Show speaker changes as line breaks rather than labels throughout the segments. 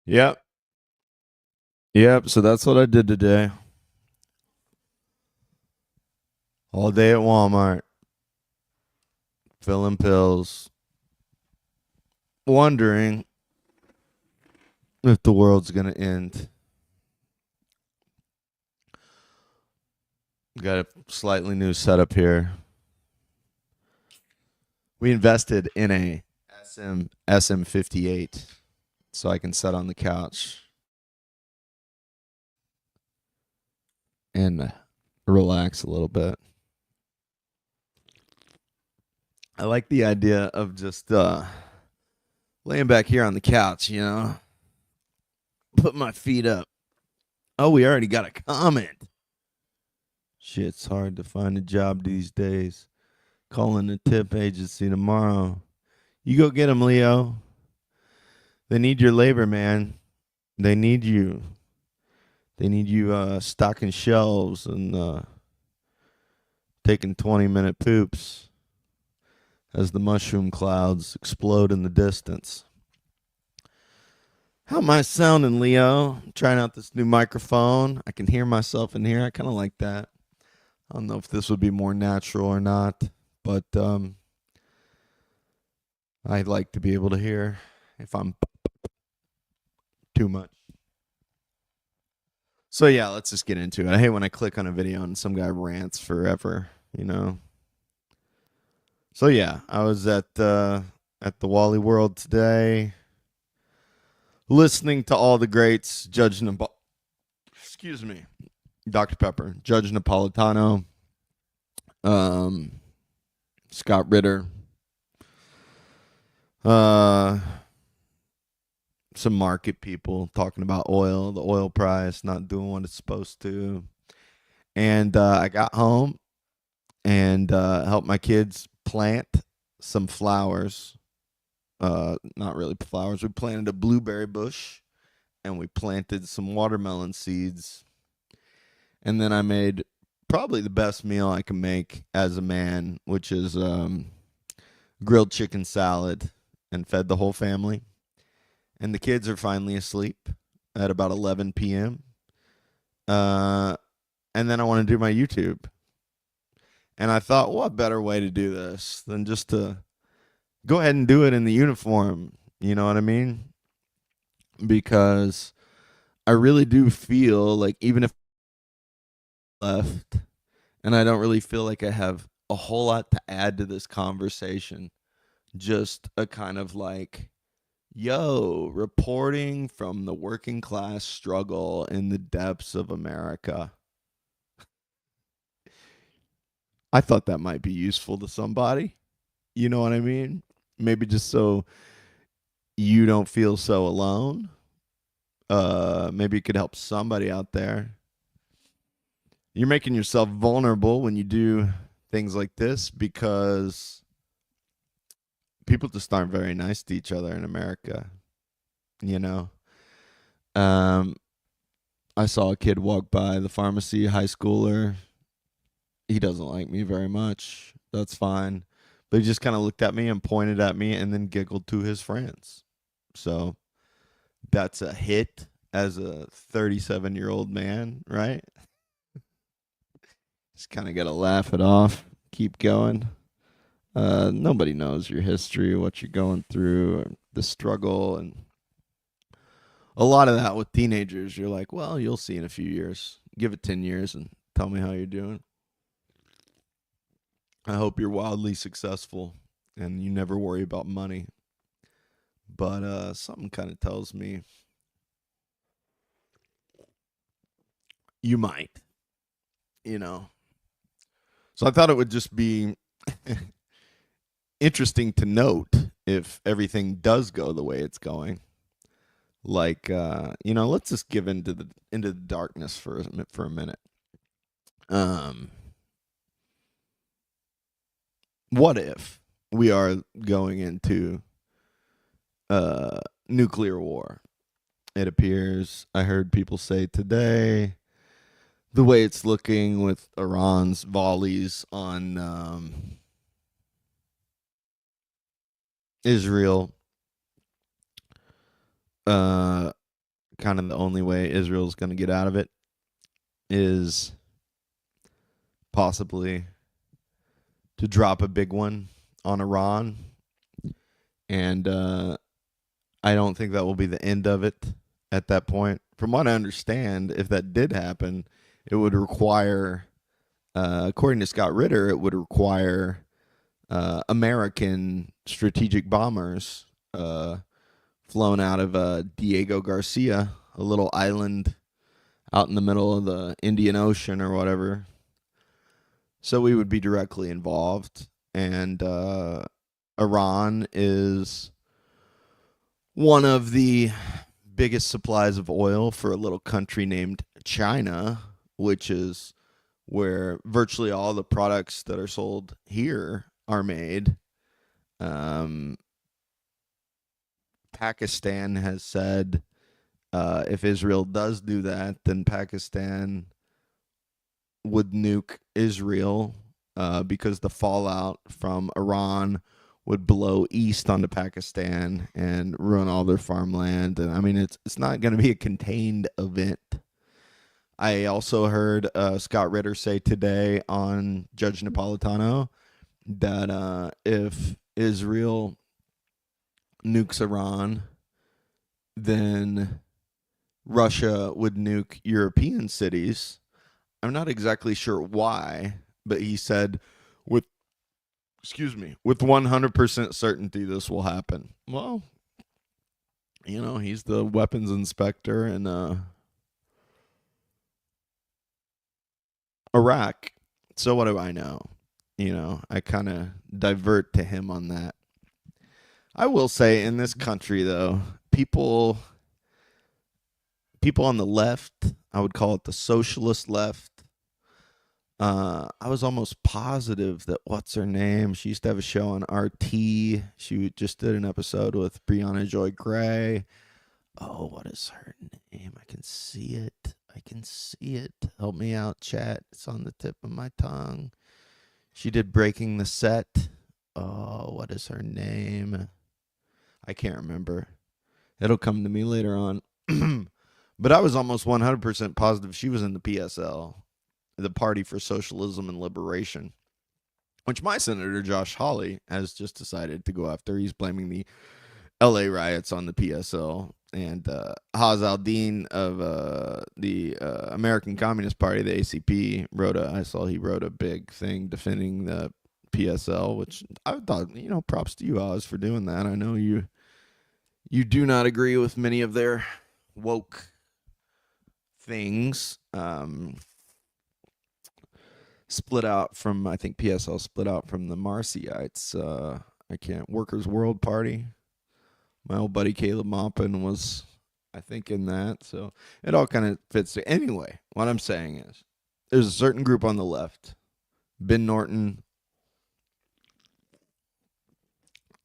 Yep. Yep. So that's what I did today. All day at Walmart, filling pills, wondering if the world's going to end. Got a slightly new setup here. We invested in a SM58 so I can sit on the couch and relax a little bit. I like the idea of just laying back here on the couch, put my feet up. Oh, we already got a comment. Shit's hard to find a job these days. Calling the tip agency tomorrow. You go get them, Leo. They need your labor, man. They need you. They need you stocking shelves and taking 20-minute poops as the mushroom clouds explode in the distance. How am I sounding, Leo? I'm trying out this new microphone. I can hear myself in here. I kind of like that. I don't know if this would be more natural or not, but I'd like to be able to hear if I'm too much. So yeah, let's just get into it. I hate when I click on a video and some guy rants forever. So yeah, I was at the Wally World today, listening to all the greats, excuse me, Dr. Pepper, Judge Napolitano, Scott Ritter, some market people talking about oil, the oil price not doing what it's supposed to. And I got home and helped my kids plant some flowers. Not really flowers. We planted a blueberry bush and we planted some watermelon seeds. And then I made probably the best meal I can make as a man, which is grilled chicken salad, and fed the whole family. And the kids are finally asleep at about 11 p.m. And then I want to do my YouTube. And I thought, what better way to do this than just to go ahead and do it in the uniform? You know what I mean? Because I really do feel like even if left, and I don't really feel like I have a whole lot to add to this conversation, just a kind of like, yo, reporting from the working class struggle in the depths of America. I thought that might be useful to somebody. You know what I mean? Maybe just so you don't feel so alone. Maybe it could help somebody out there. You're making yourself vulnerable when you do things like this because people just aren't very nice to each other in America. You know, um, I saw a kid walk by the pharmacy, high schooler. He doesn't like me very much. That's fine. But he just kind of looked at me and pointed at me and then giggled to his friends. So that's a hit as a 37-year-old man, right? Just kind of got to laugh it off, keep going. Nobody knows your history, what you're going through, or the struggle. And a lot of that with teenagers, you're like, well, you'll see in a few years. Give it 10 years and tell me how you're doing. I hope you're wildly successful and you never worry about money. But something kind of tells me you might, you know. So I thought it would just be interesting to note if everything does go the way it's going. Like, let's just give into the darkness for a minute. Um, what if we are going into nuclear war? It appears, I heard people say today, the way it's looking with Iran's volleys on Israel, kind of the only way Israel's going to get out of it is possibly to drop a big one on Iran. And I don't think that will be the end of it at that point. From what I understand, if that did happen, it would require, according to Scott Ritter, it would require American strategic bombers flown out of Diego Garcia, a little island out in the middle of the Indian Ocean or whatever. So we would be directly involved. And Iran is one of the biggest supplies of oil for a little country named China, which is where virtually all the products that are sold here are made. Pakistan has said if Israel does do that, then Pakistan would nuke Israel because the fallout from Iran would blow east onto Pakistan and ruin all their farmland. And I mean, it's not going to be a contained event. I also heard Scott Ritter say today on Judge Napolitano that if Israel nukes Iran, then Russia would nuke European cities. I'm not exactly sure why, but he said with 100% certainty this will happen. Well, you know, he's the weapons inspector in Iraq. So what do I know? You know, I kind of divert to him on that. I will say in this country, though, people on the left, I would call it the socialist left, I was almost positive that what's her name? She used to have a show on RT. She just did an episode with Brianna Joy Gray. Oh, what is her name? I can see it. Help me out, chat. It's on the tip of my tongue. She did Breaking the Set. Oh, what is her name? I can't remember. It'll come to me later on. But I was almost 100% positive she was in the PSL, the Party for Socialism and Liberation, which my Senator Josh Hawley has just decided to go after. He's blaming the LA riots on the PSL. And Haz al-Din of the American Communist Party, the ACP, I saw he wrote a big thing defending the PSL, which I thought, you know, props to you, Haz, for doing that. I know you do not agree with many of their woke things. Split out from, I think PSL split out from the Marcyites. Workers' World Party. My old buddy Caleb Maupin was, I think, in that. So it all kind of fits. Anyway, what I'm saying is there's a certain group on the left. Ben Norton,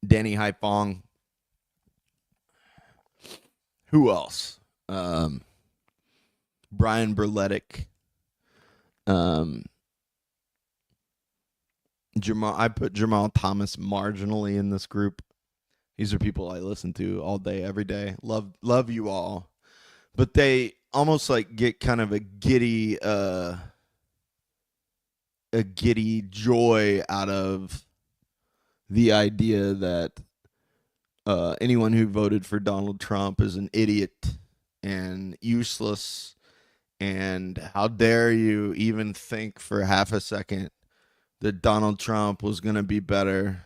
Danny Haifong. Who else? Brian Berletic. I put Jamal Thomas marginally in this group. These are people I listen to all day, every day. Love you all. But they almost like get kind of a giddy joy out of the idea that anyone who voted for Donald Trump is an idiot and useless. And how dare you even think for half a second that Donald Trump was going to be better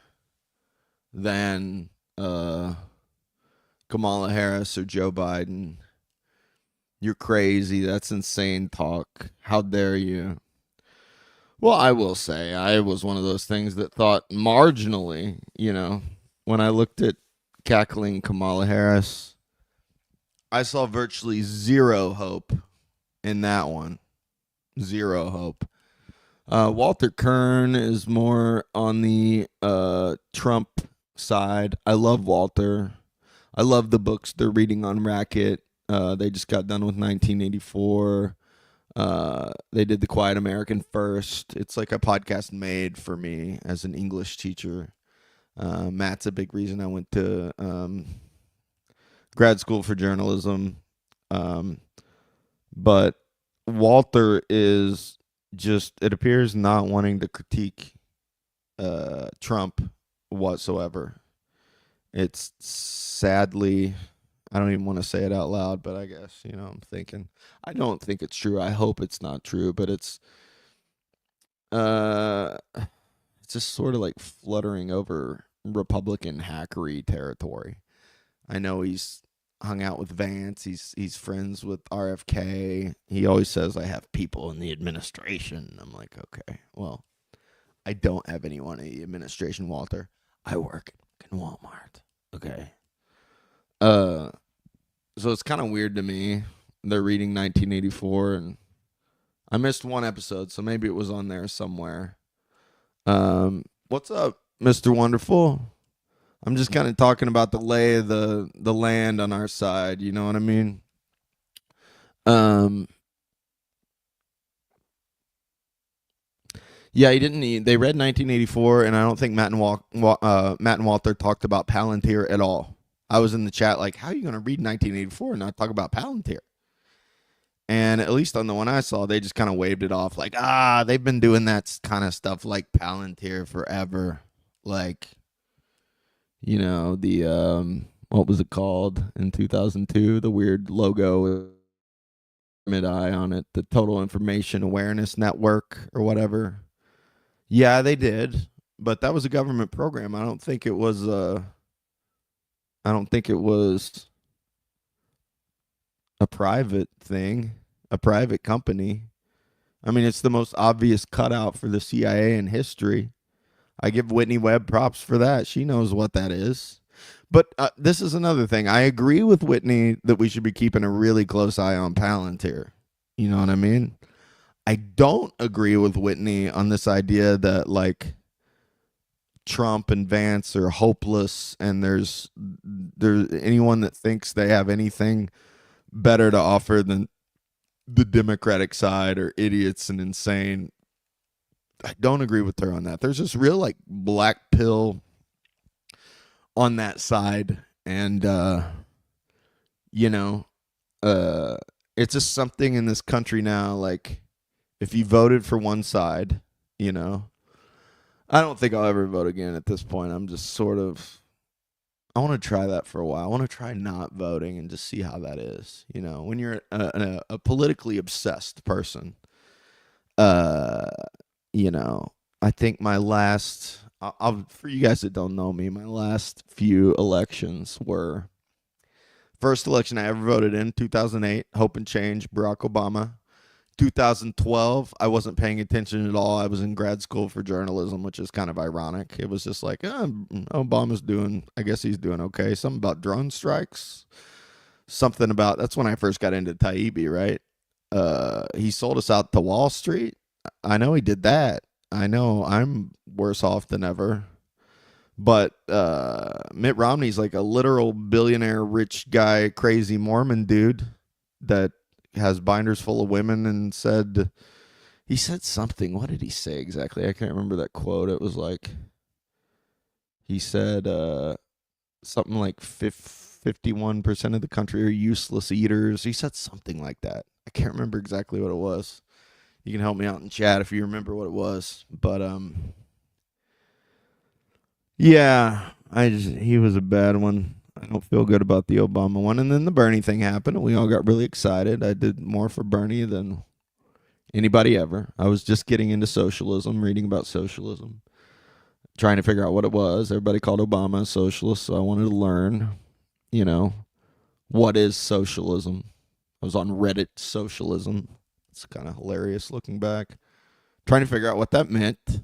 than Kamala Harris or Joe Biden. You're crazy. That's insane talk. How dare you? Well, I will say I was one of those things that thought marginally, you know, when I looked at cackling Kamala Harris, I saw virtually zero hope in that one. Zero hope. Walter Kern is more on the Trump side. I love Walter. I love the books they're reading on Racket. They just got done with 1984. They did The Quiet American first. It's like a podcast made for me as an English teacher. Matt's a big reason I went to grad school for journalism. But Walter is just, it appears, not wanting to critique Trump whatsoever. It's sadly, I don't even want to say it out loud, but I guess, I'm thinking, I don't think it's true. I hope it's not true, but uh, it's just sort of like fluttering over Republican hackery territory. I know he's hung out with Vance. He's friends with RFK. He always says, I have people in the administration. I'm like, okay, well, I don't have anyone in the administration, Walter. I work in Walmart. Okay. So it's kind of weird to me. They're reading 1984, and I missed one episode, so maybe it was on there somewhere. What's up, Mr. Wonderful? I'm just kind of talking about the lay of the land on our side. You know what I mean? Yeah, they read 1984, and I don't think Matt and Walter talked about Palantir at all. I was in the chat like, how are you going to read 1984 and not talk about Palantir? And at least on the one I saw, they just kind of waved it off like, they've been doing that kind of stuff like Palantir forever. Like, the, what was it called in 2002? The weird logo with mid-eye on it, the Total Information Awareness Network or whatever. Yeah, they did, but that was a government program. I don't think it was a private thing, a private company. I mean, it's the most obvious cutout for the CIA in history. I give Whitney Webb props for that. She knows what that is. But this is another thing. I agree with Whitney that we should be keeping a really close eye on Palantir. You know what I mean? I don't agree with Whitney on this idea that, like, Trump and Vance are hopeless, and there's anyone that thinks they have anything better to offer than the Democratic side or idiots and insane. I don't agree with her on that. There's this real, like, black pill on that side, and it's just something in this country now, like, if you voted for one side, I don't think I'll ever vote again at this point. I'm just sort of, I want to try that for a while. I want to try not voting and just see how that is. When you're a politically obsessed person, I think my last, for you guys that don't know me, my last few elections were, first election I ever voted in, 2008, Hope and Change, Barack Obama. 2012, I wasn't paying attention at all. I was in grad school for journalism, which is kind of ironic. It was just like, Obama's I guess he's doing okay. Something about drone strikes. Something about, that's when I first got into Taibbi, right? He sold us out to Wall Street. I know he did that. I know I'm worse off than ever. But Mitt Romney's like a literal billionaire, rich guy, crazy Mormon dude that has binders full of women, and he said something. What did he say exactly? I can't remember that quote. It was like, he said something like 51% of the country are useless eaters. He said something like that. I can't remember exactly what it was. You can help me out in chat if you remember what it was. But yeah, he was a bad one. I don't feel good about the Obama one. And then the Bernie thing happened, and we all got really excited. I did more for Bernie than anybody ever. I was just getting into socialism, reading about socialism, trying to figure out what it was. Everybody called Obama a socialist, so I wanted to learn, what is socialism. I was on Reddit socialism. It's kind of hilarious looking back. Trying to figure out what that meant.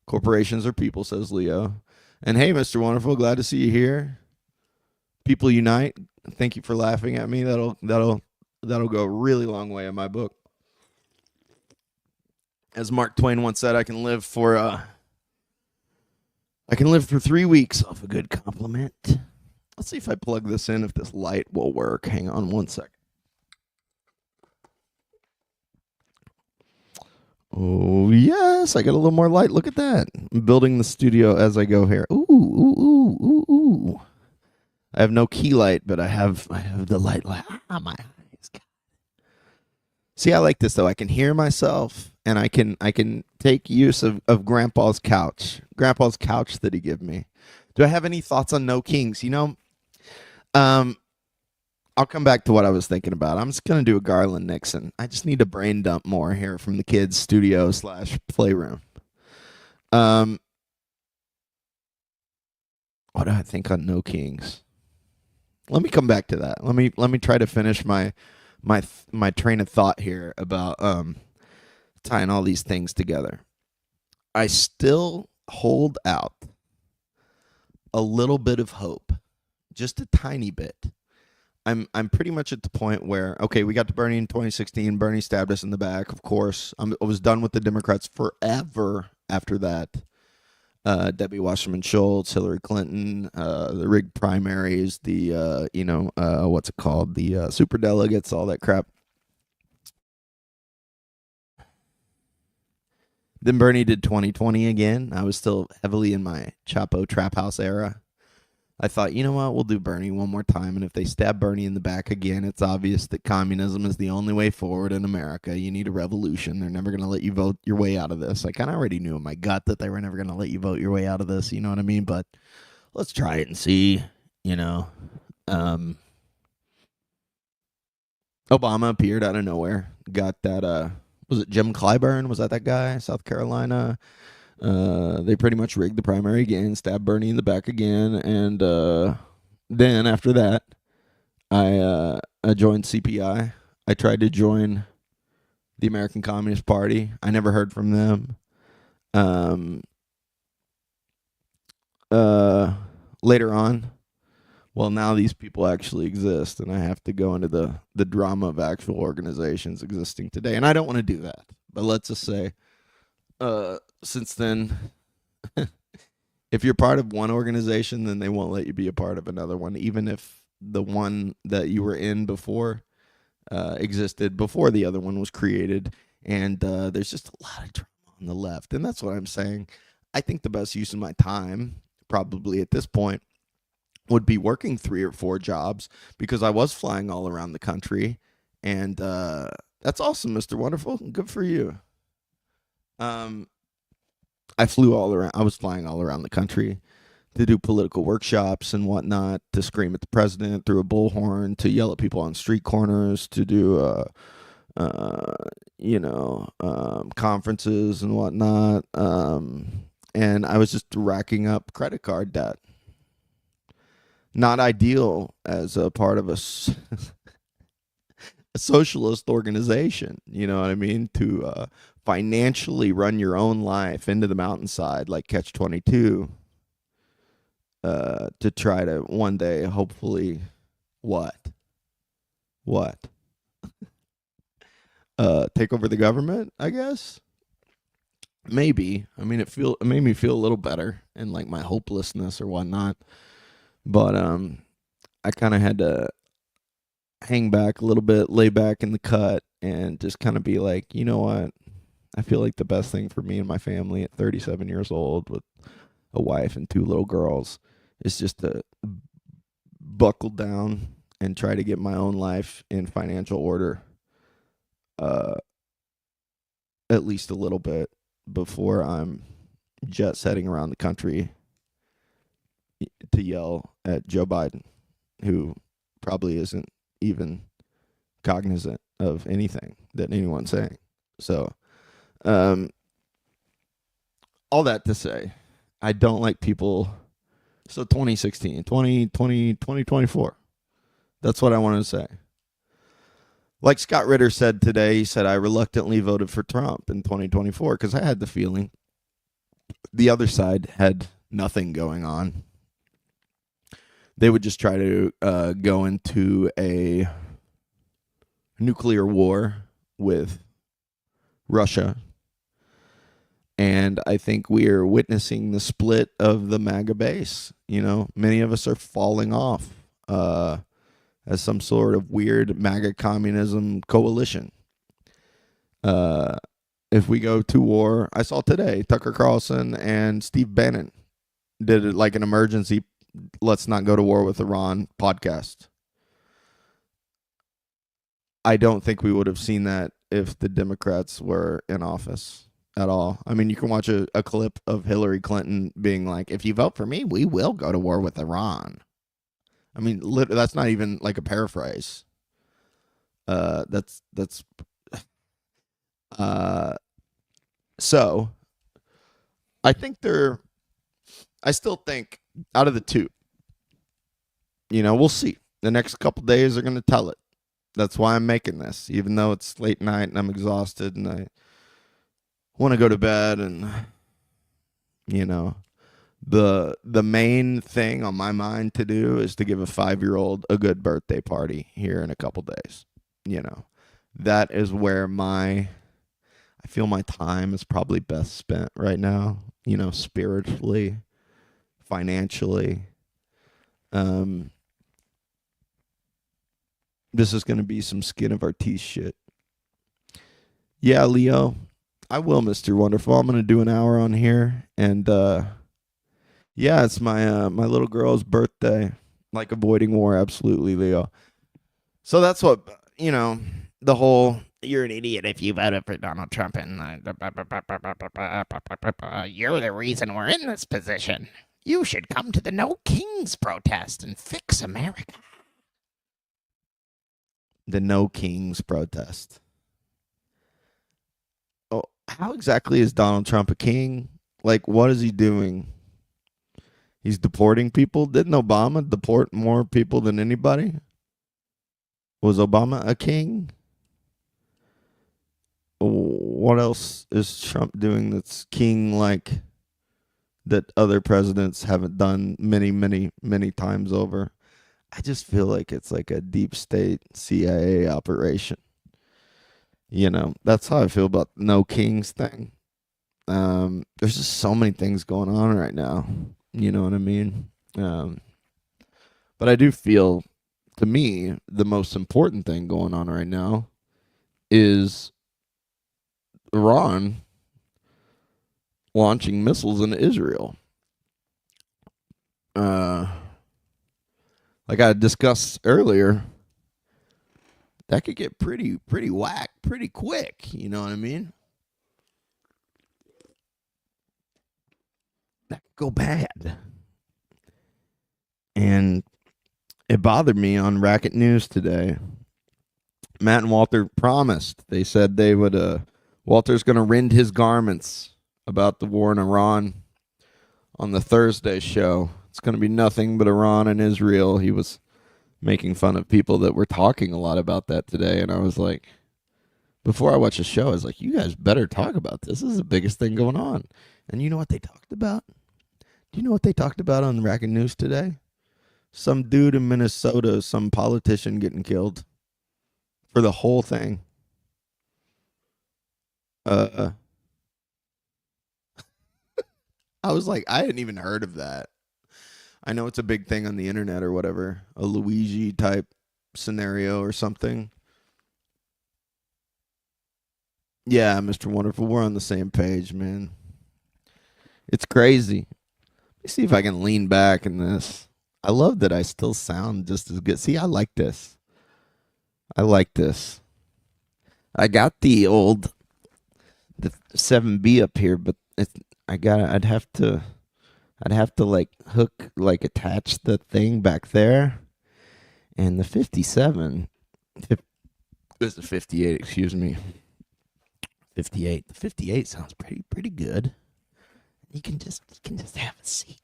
Corporations are people, says Leo. And hey, Mr. Wonderful, glad to see you here. People unite. Thank you for laughing at me. That'll go a really long way in my book. As Mark Twain once said, I can live for 3 weeks off a good compliment. Let's see if I plug this in, if this light will work. Hang on one second. Oh, yes, I got a little more light. Look at that. I'm building the studio as I go here. Ooh, ooh, ooh, ooh, ooh. I have no key light, but I have the light. My eyes. See, I like this though. I can hear myself, and I can take use of Grandpa's couch that he gave me. Do I have any thoughts on no kings? Um, I'll come back to what I was thinking about. I'm just gonna do a Garland Nixon. I just need to brain dump more here from the kids' studio / playroom. Um, what do I think on no kings? Let me come back to that. Let me try to finish my train of thought here about tying all these things together. I still hold out a little bit of hope, just a tiny bit. I'm pretty much at the point where, okay, we got to Bernie in 2016. Bernie stabbed us in the back, of course. I was done with the Democrats forever after that. Debbie Wasserman Schultz, Hillary Clinton, the rigged primaries, the what's it called, the super delegates, all that crap. Then Bernie did 2020 again. I was still heavily in my Chapo Trap House era. I thought, you know what, we'll do Bernie one more time, and if they stab Bernie in the back again, it's obvious that communism is the only way forward in America. You need a revolution. They're never going to let you vote your way out of this. I kind of already knew in my gut that they were never going to let you vote your way out of this, you know what I mean? But let's try it and see, you know. Obama appeared out of nowhere. Got that, was it Jim Clyburn? Was that guy? South Carolina? They pretty much rigged the primary again, stabbed Bernie in the back again, and then after that, I joined CPI. I tried to join the American Communist Party. I never heard from them. Later on, well, now these people actually exist, and I have to go into the drama of actual organizations existing today, and I don't want to do that. But let's just say, since then, if you're part of one organization, then they won't let you be a part of another one, even if the one that you were in before existed before the other one was created. And there's just a lot of drama on the left, and that's what I'm saying. I think the best use of my time, probably at this point, would be working 3 or 4 jobs, because I was flying all around the country, and that's awesome, Mr. Wonderful. Good for you. I flew all around. I was flying all around the country to do political workshops and whatnot, to scream at the president through a bullhorn, to yell at people on street corners, to do conferences and whatnot. And I was just racking up credit card debt. Not ideal as a part of a socialist organization, you know what I mean? To financially run your own life into the mountainside like Catch 22, to try to one day, hopefully, what? Take over the government, I guess. Maybe. I mean, it made me feel a little better in like my hopelessness or whatnot. But I kind of had to hang back a little bit, lay back in the cut, and just kind of be like, you know what? I feel like the best thing for me and my family at 37 years old with a wife and 2 little girls is just to buckle down and try to get my own life in financial order, at least a little bit, before I'm jet setting around the country to yell at Joe Biden, who probably isn't even cognizant of anything that anyone's saying. So, all that to say, I don't like people. So 2016, 2020, 2024. That's what I wanted to say. Like Scott Ritter said today, he said, I reluctantly voted for Trump in 2024 because I had the feeling the other side had nothing going on. They would just try to go into a nuclear war with Russia. And I think we are witnessing the split of the MAGA base. You know, many of us are falling off as some sort of weird MAGA communism coalition. If we go to war, I saw today Tucker Carlson and Steve Bannon did it like an emergency let's not go to war with Iran podcast. I don't think we would have seen that if the Democrats were in office at all. I mean, you can watch a clip of Hillary Clinton being like, if you vote for me, we will go to war with Iran. I mean, that's not even like a paraphrase. That's so I think I still think out of the two, we'll see. The next couple days are going to tell it. That's why I'm making this, even though it's late night and I'm exhausted and I want to go to bed. And, the main thing on my mind to do is to give a 5-year-old a good birthday party here in a couple days. That is where I feel my time is probably best spent right now, spiritually, financially. This is going to be some skin of our teeth shit. Yeah, Leo, I will, Mr. Wonderful. I'm going to do an hour on here. And, yeah, it's my little girl's birthday. Like avoiding war, absolutely, Leo. So that's what, the whole, you're an idiot if you voted for Donald Trump and you're the reason we're in this position. You should come to the No Kings protest and fix America. The No Kings protest. Oh, how exactly is Donald Trump a king? Like, what is he doing? He's deporting people? Didn't Obama deport more people than anybody? Was Obama a king? What else is Trump doing that's king-like that other presidents haven't done many, many, many times over? I just feel like it's like a deep state CIA operation. That's how I feel about the No Kings thing. There's just so many things going on right now. You know what I mean? But I do feel, to me, the most important thing going on right now is Iran launching missiles into Israel. Like I discussed earlier, that could get pretty whack pretty quick. You know what I mean? That could go bad. And it bothered me on Racket News today. Matt and Walter promised. They said they would, Walter's going to rend his garments about the war in Iran on the Thursday show. It's going to be nothing but Iran and Israel. He was making fun of people that were talking a lot about that today. And I was like, before I watched the show, I was like, you guys better talk about this. This is the biggest thing going on. And you know what they talked about? Do you know what they talked about on Racket News today? Some dude in Minnesota, some politician getting killed for the whole thing. I was like, I hadn't even heard of that. I know it's a big thing on the internet or whatever, a Luigi type scenario or something. Yeah, Mr. Wonderful, we're on the same page, man. It's crazy. Let me see if I can lean back in this. I love that I still sound just as good. See, I like this. I like this. I got the 7B up here, but I'd have to like attach the thing back there. And the 57 is the 58, excuse me. 58. The 58 sounds pretty good. You can just have a seat.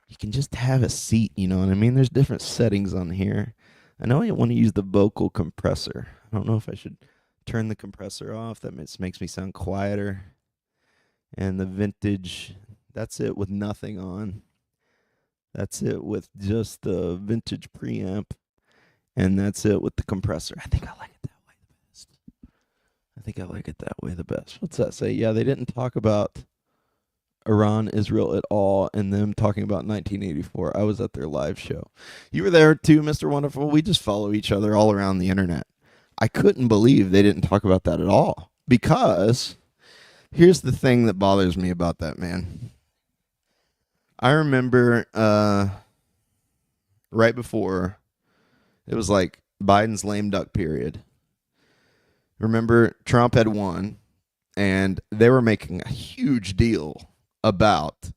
You can just have a seat, you know what I mean? There's different settings on here. I know I want to use the vocal compressor. I don't know if I should turn the compressor off. That makes me sound quieter. And the vintage, that's it with nothing on. That's it with just the vintage preamp. And that's it with the compressor. I think I like it that way the best. What's that say? Yeah, they didn't talk about Iran, Israel at all, and them talking about 1984. I was at their live show. You were there too, Mr. Wonderful. We just follow each other all around the internet. I couldn't believe they didn't talk about that at all. Because here's the thing that bothers me about that, man. I remember right before it was like Biden's lame duck period. Remember, Trump had won, and they were making a huge deal about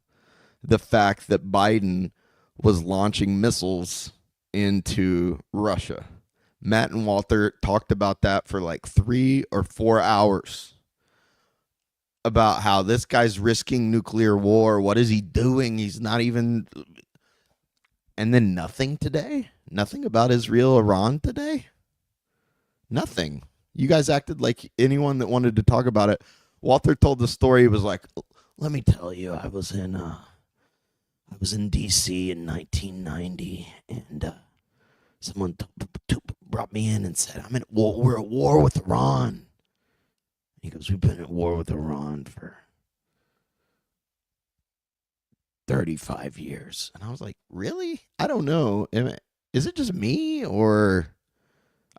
the fact that Biden was launching missiles into Russia. Matt and Walter talked about that for like 3 or 4 hours about how this guy's risking nuclear war. What is he doing? He's not even. And then nothing today? Nothing about Israel, Iran today? Nothing. You guys acted like anyone that wanted to talk about it. Walter told the story. He was like, "Let me tell you, I was in DC in 1990, and someone brought me in and said, I'm at war. We're at war with Iran." He goes, "We've been at war with Iran for 35 years." And I was like, really? I don't know. Is it just me, or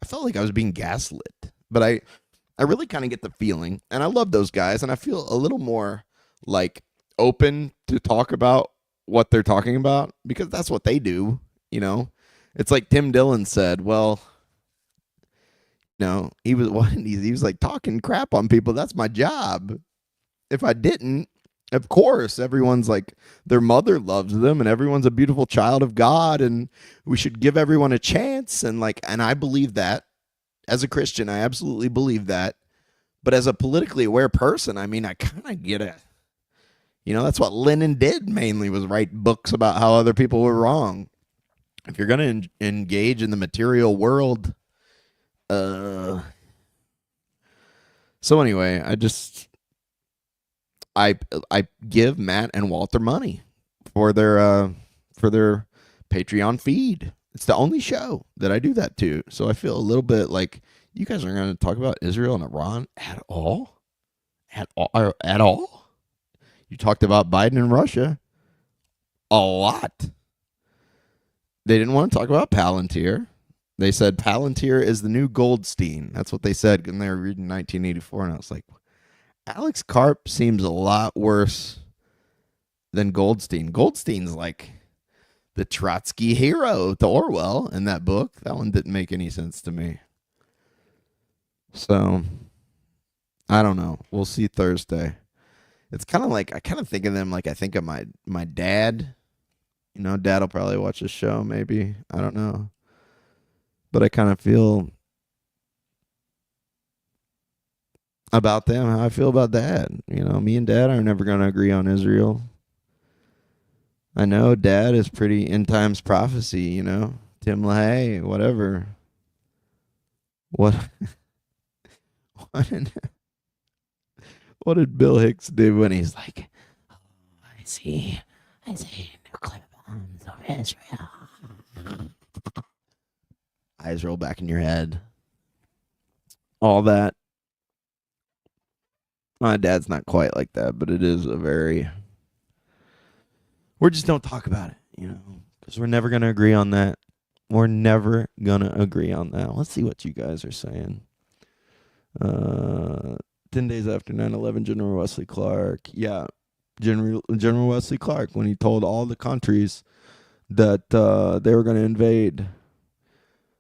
I felt like I was being gaslit? But I really kind of get the feeling, and I love those guys, and I feel a little more like open to talk about what they're talking about because that's what they do, you know? It's like Tim Dillon said, well, no, he was he was like talking crap on people. That's my job. If I didn't, of course, everyone's like their mother loves them and everyone's a beautiful child of God and we should give everyone a chance and I believe that. As a Christian, I absolutely believe that. But as a politically aware person, I mean, I kind of get it. That's what Lenin did mainly was write books about how other people were wrong. If you're going to engage in the material world, so anyway, I give Matt and Walter money for their Patreon feed. It's the only show that I do that to. So I feel a little bit like you guys aren't going to talk about Israel and Iran at all? At all? You talked about Biden and Russia a lot. They didn't want to talk about Palantir. They said Palantir is the new Goldstein. That's what they said when they were reading 1984. And I was like, Alex Karp seems a lot worse than Goldstein. Goldstein's like the Trotsky hero to Orwell in that book. That one didn't make any sense to me. So, I don't know. We'll see Thursday. It's kind of like, I kind of think of them like I think of my dad. Dad will probably watch the show, maybe. I don't know. But I kind of feel about them how I feel about Dad. Me and Dad are never going to agree on Israel. I know Dad is pretty end times prophecy, Tim LaHaye, whatever. What what did Bill Hicks do when he's like, "Oh, I see nuclear bombs over Israel." Eyes roll back in your head. All that. My dad's not quite like that, but it is we just don't talk about it, because we're never going to agree on that. We're never going to agree on that. Let's see what you guys are saying. 10 days after 9/11, General Wesley Clark. Yeah, General Wesley Clark, when he told all the countries that they were going to invade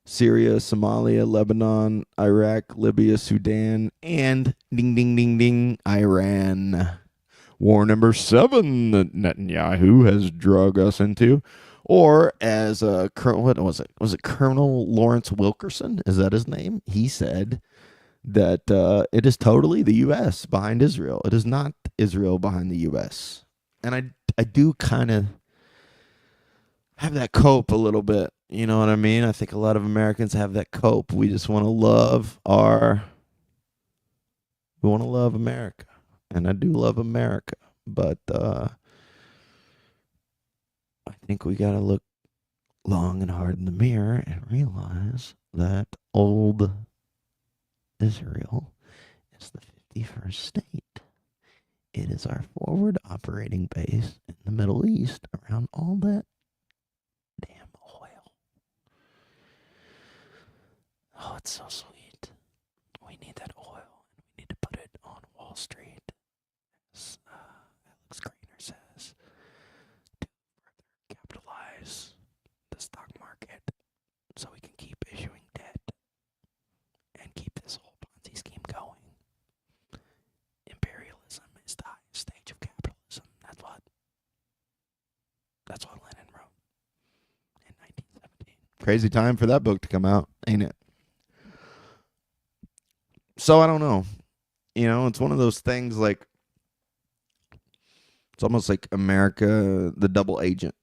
Syria, Somalia, Lebanon, Iraq, Libya, Sudan, and ding, ding, ding, ding, Iran. War number 7 that Netanyahu has drug us into. Or as what was it? Was it Colonel Lawrence Wilkerson? Is that his name? He said that it is totally the U.S. behind Israel. It is not Israel behind the U.S. And I do kind of have that cope a little bit. You know what I mean? I think a lot of Americans have that cope. We just want to love we want to love America. And I do love America. But I think we got to look long and hard in the mirror and realize that old Israel is the 51st state. It is our forward operating base in the Middle East around all that damn oil. Oh, it's so sweet. We need that oil, and we need to put it on Wall Street, as Alex Grainer says, to crazy time for that book to come out, ain't it? So I don't know. It's one of those things like it's almost like America, the double agent.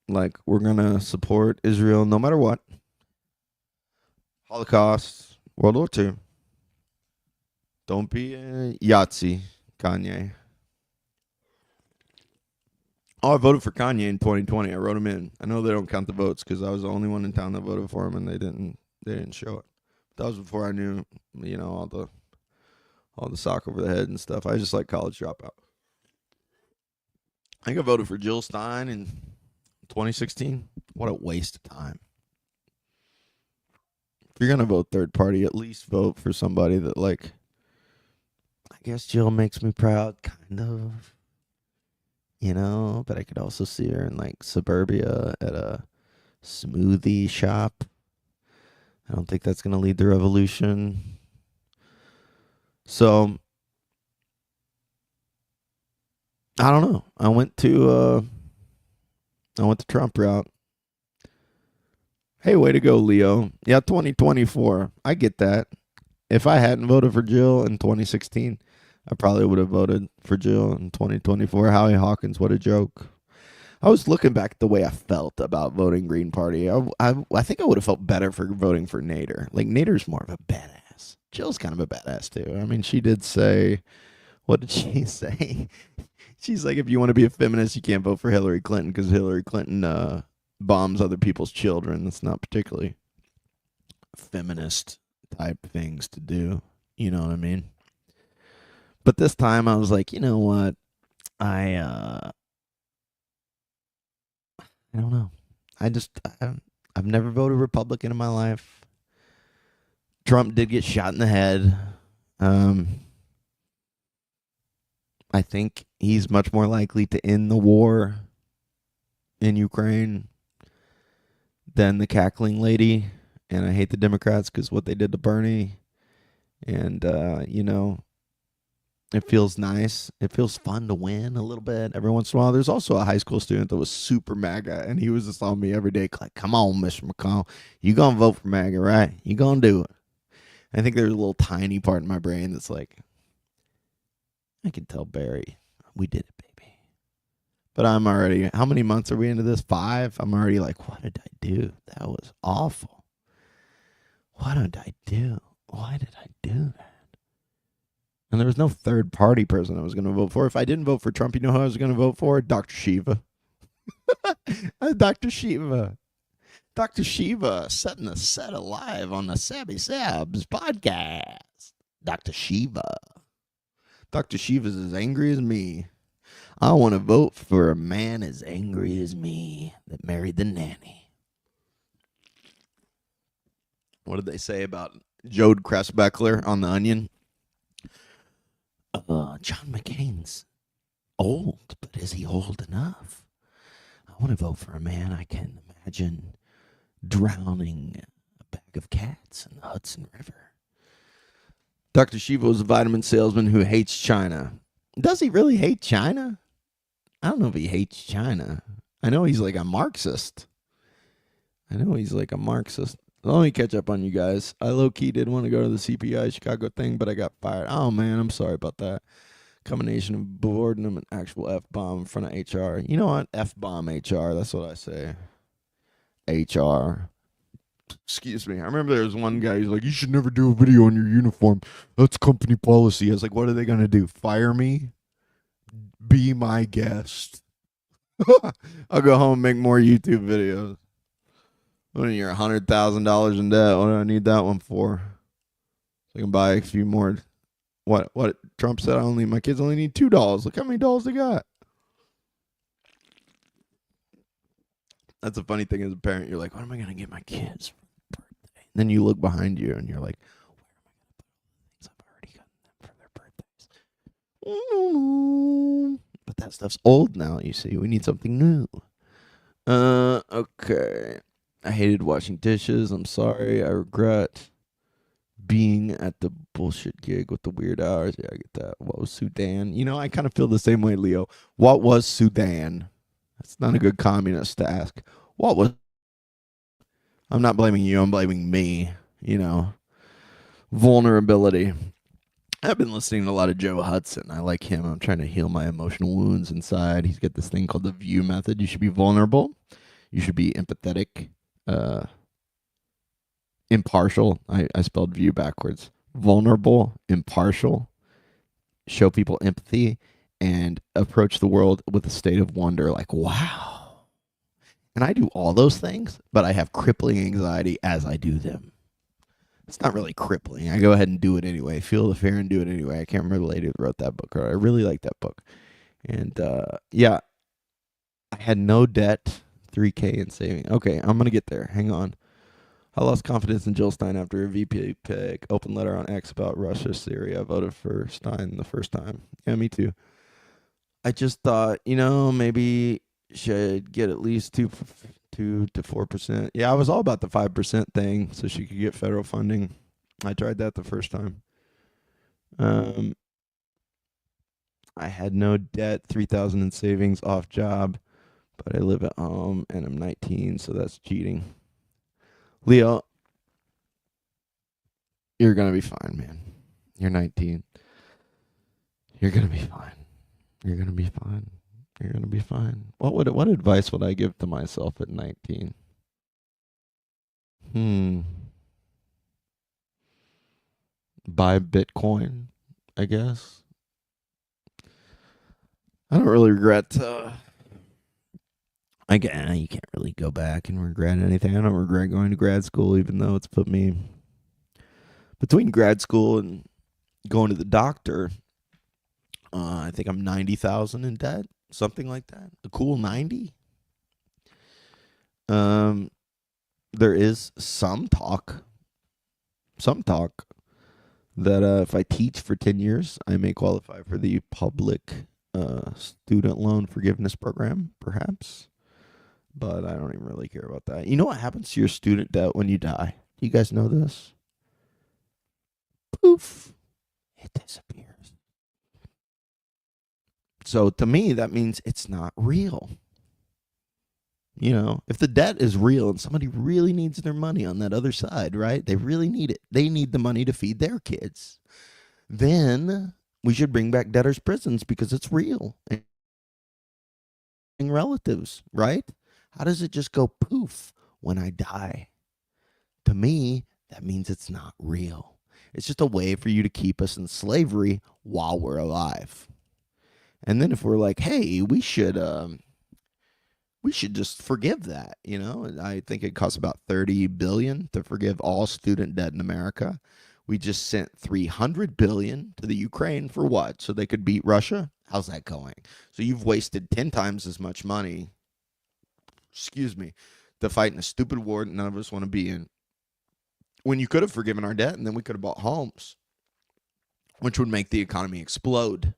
Like we're gonna support Israel no matter what. Holocaust, World War II. Don't be a Yahtzee, Kanye. Oh, I voted for Kanye in 2020. I wrote him in. I know they don't count the votes because I was the only one in town that voted for him, and they didn't show it. That was before I knew, all the sock over the head and stuff. I just like college dropout. I think I voted for Jill Stein in 2016. What a waste of time. If you're gonna vote third party, at least vote for somebody that like. I guess Jill makes me proud, kind of. But I could also see her in like suburbia at a smoothie shop. I don't think that's going to lead the revolution. So I don't know. I went to Trump route. Hey, way to go, Leo. Yeah, 2024. I get that. If I hadn't voted for Jill in 2016, I probably would have voted for Jill in 2024. Howie Hawkins, what a joke. I was looking back at the way I felt about voting Green Party. I think I would have felt better for voting for Nader. Like, Nader's more of a badass. Jill's kind of a badass, too. I mean, she did say, what did she say? She's like, if you want to be a feminist, you can't vote for Hillary Clinton because Hillary Clinton bombs other people's children. That's not particularly feminist type things to do. You know what I mean? But this time I was like, you know what? I don't know. I've never voted Republican in my life. Trump did get shot in the head. I think he's much more likely to end the war in Ukraine than the cackling lady. And I hate the Democrats because what they did to Bernie. And, it feels nice. It feels fun to win a little bit every once in a while. There's also a high school student that was super MAGA, and he was just on me every day like, come on, Mr. McCall. You going to vote for MAGA, right? You going to do it. I think there's a little tiny part in my brain that's like, I can tell Barry, we did it, baby. But I'm already, how many months are we into this? 5? I'm already like, what did I do? That was awful. What did I do? Why did I do that? And there was no third party person I was going to vote for. If I didn't vote for Trump, you know who I was going to vote for? Dr. Shiva. Dr. Shiva. Dr. Shiva setting the set alive on the Sabby Sabs podcast. Dr. Shiva. Dr. Shiva's as angry as me. I want to vote for a man as angry as me that married the nanny. What did they say about Jode Kressbeckler on The Onion? John McCain's old, but is he old enough? I want to vote for a man I can imagine drowning a bag of cats in the Hudson River. Dr. Shiva was a vitamin salesman who hates China. Does he really hate China? I don't know if he hates China. I know he's like a Marxist. Let me catch up on you guys. I low-key did want to go to the CPI Chicago thing, but I got fired. Oh, man, I'm sorry about that. Combination of boredom and actual F-bomb in front of HR. You know what? F-bomb HR. That's what I say. HR. Excuse me. I remember there was one guy who's like, you should never do a video on your uniform. That's company policy. I was like, what are they going to do? Fire me? Be my guest. I'll go home and make more YouTube videos. When you're $100,000 in debt, what do I need that one for? So I can buy a few more. What Trump said, my kids only need $2. Look how many dollars they got. That's a funny thing as a parent. You're like, what am I going to get my kids for their birthday? And then you look behind you and you're like, where am I going to put all the things I've already gotten them for their birthdays? But that stuff's old now, you see. We need something new. Okay. I hated washing dishes. I'm sorry. I regret being at the bullshit gig with the weird hours. Yeah, I get that. What was Sudan? I kind of feel the same way, Leo. What was Sudan? That's not a good communist to ask. What was? I'm not blaming you. I'm blaming me. You know, vulnerability. I've been listening to a lot of Joe Hudson. I like him. I'm trying to heal my emotional wounds inside. He's got this thing called the VIEW method. You should be vulnerable. You should be empathetic. Impartial. I spelled view backwards. Vulnerable, impartial, show people empathy, and approach the world with a state of wonder like, wow. And I do all those things, but I have crippling anxiety as I do them. It's not really crippling. I go ahead and do it anyway. Feel the fear and do it anyway. I can't remember the lady who wrote that book. I really like that book. And yeah, I had no debt, 3K in saving. Okay, I'm going to get there. Hang on. I lost confidence in Jill Stein after a VP pick. Open letter on X about Russia, Syria. I voted for Stein the first time. Yeah, me too. I just thought, maybe should get at least 2 to 4%. Yeah, I was all about the 5% thing so she could get federal funding. I tried that the first time. I had no debt, 3,000 in savings, off job, but I live at home and I'm 19, so that's cheating. Leo, you're going to be fine, man. You're 19. You're going to be fine. You're going to be fine. You're going to be fine. What advice would I give to myself at 19? Buy Bitcoin, I guess. I don't really regret you can't really go back and regret anything. I don't regret going to grad school, even though it's put me between grad school and going to the doctor. I think I'm 90,000 in debt, something like that. A cool 90. There is some talk that if I teach for 10 years, I may qualify for the public student loan forgiveness program, perhaps. But I don't even really care about that. You know what happens to your student debt when you die? Do you guys know this? Poof. It disappears. So to me, that means it's not real. If the debt is real and somebody really needs their money on that other side, right? They really need it. They need the money to feed their kids. Then we should bring back debtors' prisons because it's real. And relatives, right? How does it just go poof when I die? To me, that means it's not real. It's just a way for you to keep us in slavery while we're alive. And then if we're like, hey, we should just forgive that, I think it costs about $30 billion to forgive all student debt in America. We just sent $300 billion to the Ukraine for what? So they could beat Russia? How's that going? So you've wasted 10 times as much money, to fight in a stupid war that none of us want to be in. When you could have forgiven our debt and then we could have bought homes, which would make the economy explode.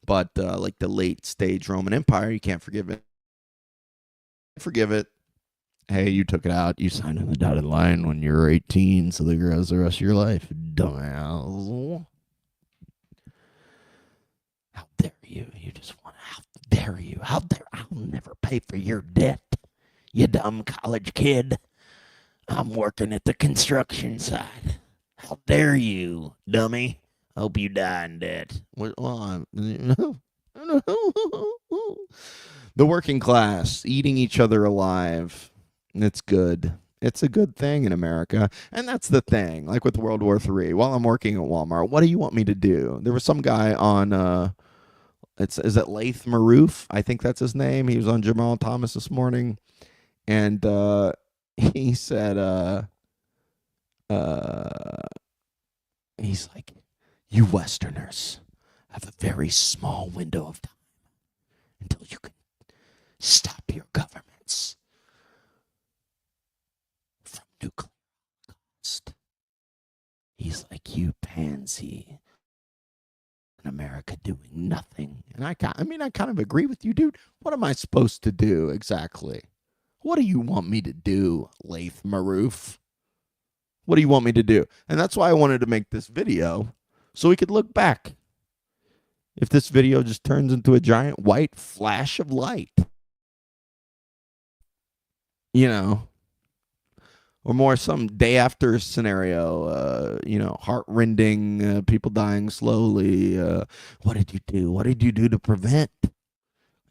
But like the late stage Roman Empire, you can't forgive it. Forgive it. Hey, you took it out. You signed on the dotted line when you were 18, so there goes the rest of your life. Dumbass. How dare you? How dare you? How dare I'll never pay for your debt, you dumb college kid. I'm working at the construction site. How dare you, dummy? Hope you die in debt. The working class eating each other alive. It's good. It's a good thing in America. And that's the thing. Like with World War III, while I'm working at Walmart, what do you want me to do? There was some guy on, is it Laith Maroof? I think that's his name. He was on Jamal Thomas this morning. And he said, he's like, you Westerners have a very small window of time until you can stop your governments from nuclear holocaust. He's like, you pansy in America doing nothing. And I kind of agree with you, dude. What am I supposed to do exactly? What do you want me to do, Laith Maroof? What do you want me to do? And that's why I wanted to make this video, so we could look back. If this video just turns into a giant white flash of light, or more some day after scenario, heart-rending, people dying slowly. What did you do? What did you do to prevent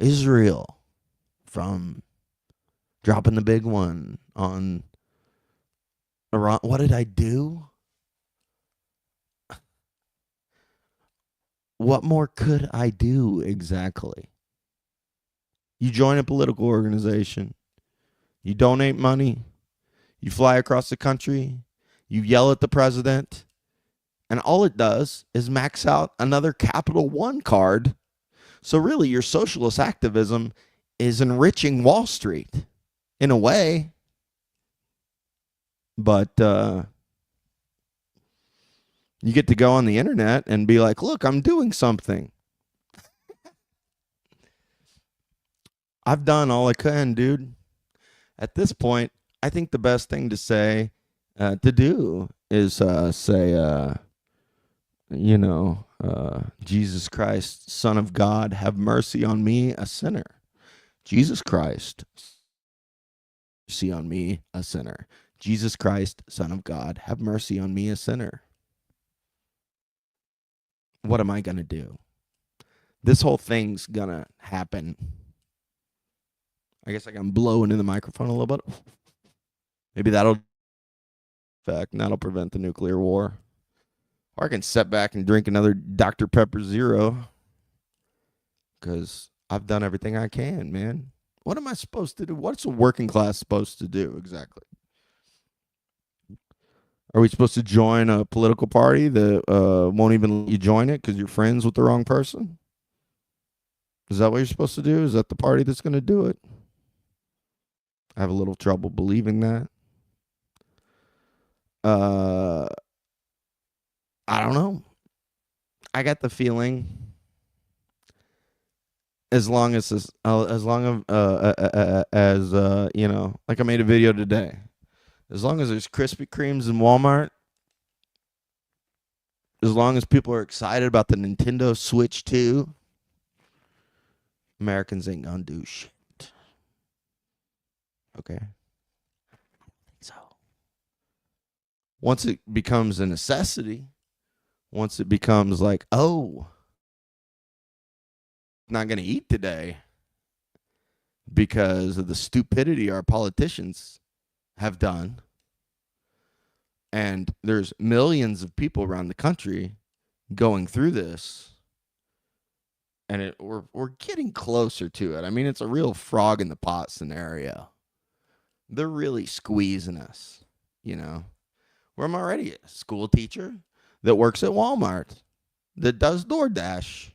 Israel from dropping the big one on Iran? What did I do? What more could I do exactly? You join a political organization, you donate money, you fly across the country, you yell at the president, and all it does is max out another Capital One card. So really, your socialist activism is enriching Wall Street in a way. But you get to go on the internet and be like, look, I'm doing something. I've done all I can, dude. At this point, I think the best thing to say, to do, is say, Jesus Christ, Son of God, have mercy on me, a sinner. Jesus Christ, mercy on me, a sinner. Jesus Christ, Son of God, have mercy on me, a sinner. What am I going to do? This whole thing's going to happen. I guess I can blow into the microphone a little bit. Maybe that'll prevent the nuclear war. Or I can sit back and drink another Dr. Pepper Zero. Because I've done everything I can, man. What am I supposed to do? What's a working class supposed to do exactly? Are we supposed to join a political party that won't even let you join it because you're friends with the wrong person? Is that what you're supposed to do? Is that the party that's going to do it? I have a little trouble believing that. I don't know. I got the feeling as long as like I made a video today. As long as there's Krispy Kremes in Walmart, as long as people are excited about the Nintendo Switch 2, Americans ain't gonna do shit. Okay? So, once it becomes a necessity, once it becomes like, oh, not gonna eat today because of the stupidity our politicians have done, and there's millions of people around the country going through this, and we're getting closer to it. I mean, it's a real frog in the pot scenario. They're really squeezing us, where I'm already a school teacher that works at Walmart, that does DoorDash,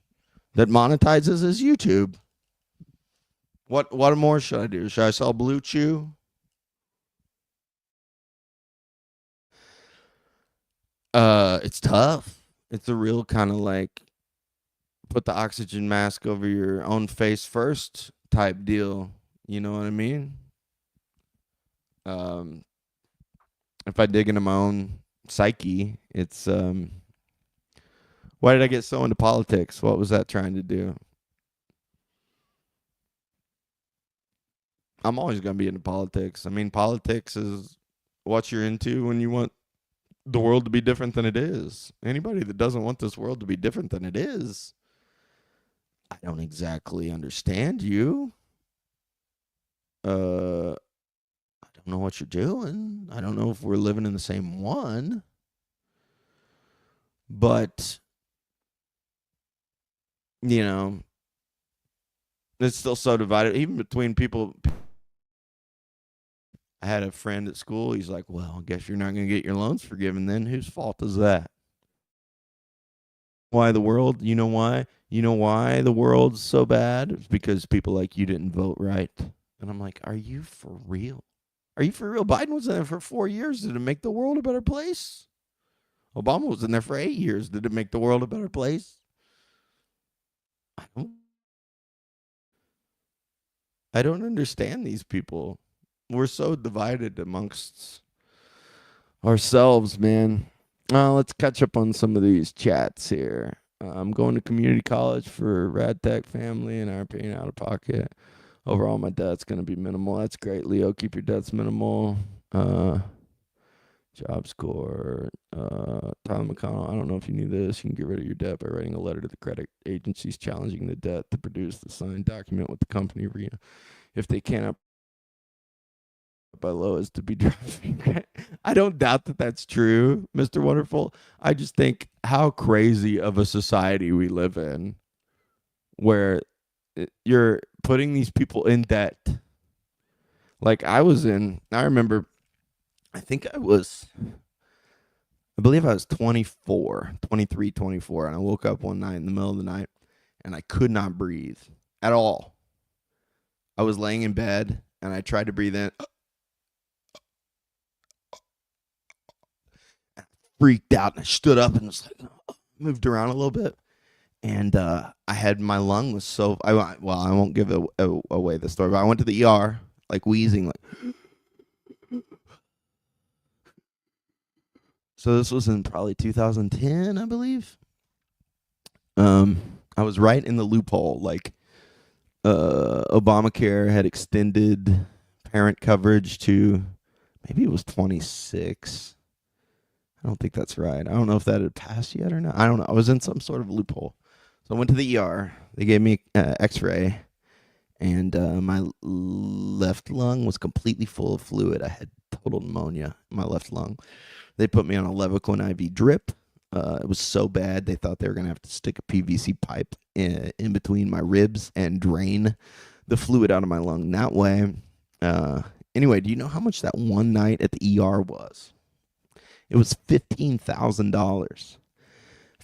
that monetizes his YouTube. What more should I do? Should I sell Blue Chew? It's tough. It's a real kind of like put the oxygen mask over your own face first type deal. You know what I mean? If I dig into my own psyche, it's why did I get so into politics? What was that trying to do? I'm always going to be into politics. I mean, politics is what you're into when you want the world to be different than it is. Anybody that doesn't want this world to be different than it is, I don't exactly understand you. I don't know what you're doing. I don't know if we're living in the same one. But, it's still so divided, even between people. I had a friend at school. He's like, well, I guess you're not going to get your loans forgiven then. Whose fault is that? Why the world? You know why? You know why the world's so bad? It's because people like you didn't vote right. And I'm like, are you for real? Are you for real? Biden was in there for 4 years. Did it make the world a better place? Obama was in there for 8 years. Did it make the world a better place? I don't understand these people. We're so divided amongst ourselves, man. Let's catch up on some of these chats here. I'm going to community college for Rad Tech family and are paying out of pocket. Overall, my debt's going to be minimal. That's great, Leo. Keep your debts minimal. Job score. Tyler McConnell, I don't know if you knew this. You can get rid of your debt by writing a letter to the credit agencies challenging the debt to produce the signed document with the company. If they cannot by low as to be driving. I don't doubt that that's true, Mr. Wonderful. I just think how crazy of a society we live in where you're putting these people in debt. Like I remember, I believe I was 24, 23, 24, and I woke up one night in the middle of the night and I could not breathe at all. I was laying in bed and I tried to breathe in. Freaked out and I stood up and was like, moved around a little bit. And I had my lung was so, I won't give away the story, but I went to the ER, like wheezing, like. So this was in probably 2010, I believe. I was right in the loophole. Like, Obamacare had extended parent coverage to, maybe it was 26. I don't think that's right. I don't know if that had passed yet or not. I don't know. I was in some sort of loophole. So I went to the ER. They gave me an x-ray, and my left lung was completely full of fluid. I had total pneumonia in my left lung. They put me on a Litecoin IV drip. It was so bad, they thought they were going to have to stick a PVC pipe in between my ribs and drain the fluid out of my lung that way. Anyway, do you know how much that one night at the ER was? It was $15,000.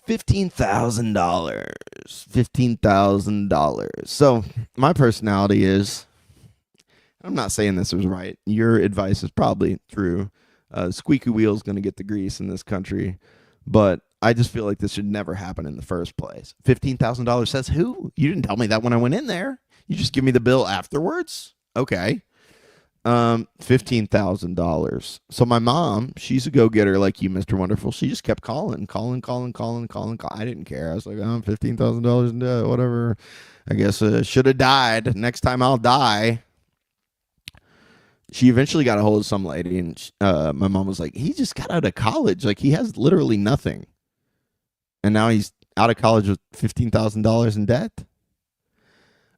$15,000. $15,000. So my personality is, I'm not saying this was right. Your advice is probably true. Squeaky wheel is going to get the grease in this country. But I just feel like this should never happen in the first place. $15,000 says who? You didn't tell me that when I went in there. You just give me the bill afterwards? Okay. $15,000. So my mom, she's a go-getter like you, Mr. Wonderful. She just kept calling. I didn't care. I was like, oh, $15,000 in debt, whatever. I guess should have died. Next time I'll die. She eventually got a hold of some lady, and my mom was like, he just got out of college. Like, he has literally nothing. And now he's out of college with $15,000 in debt.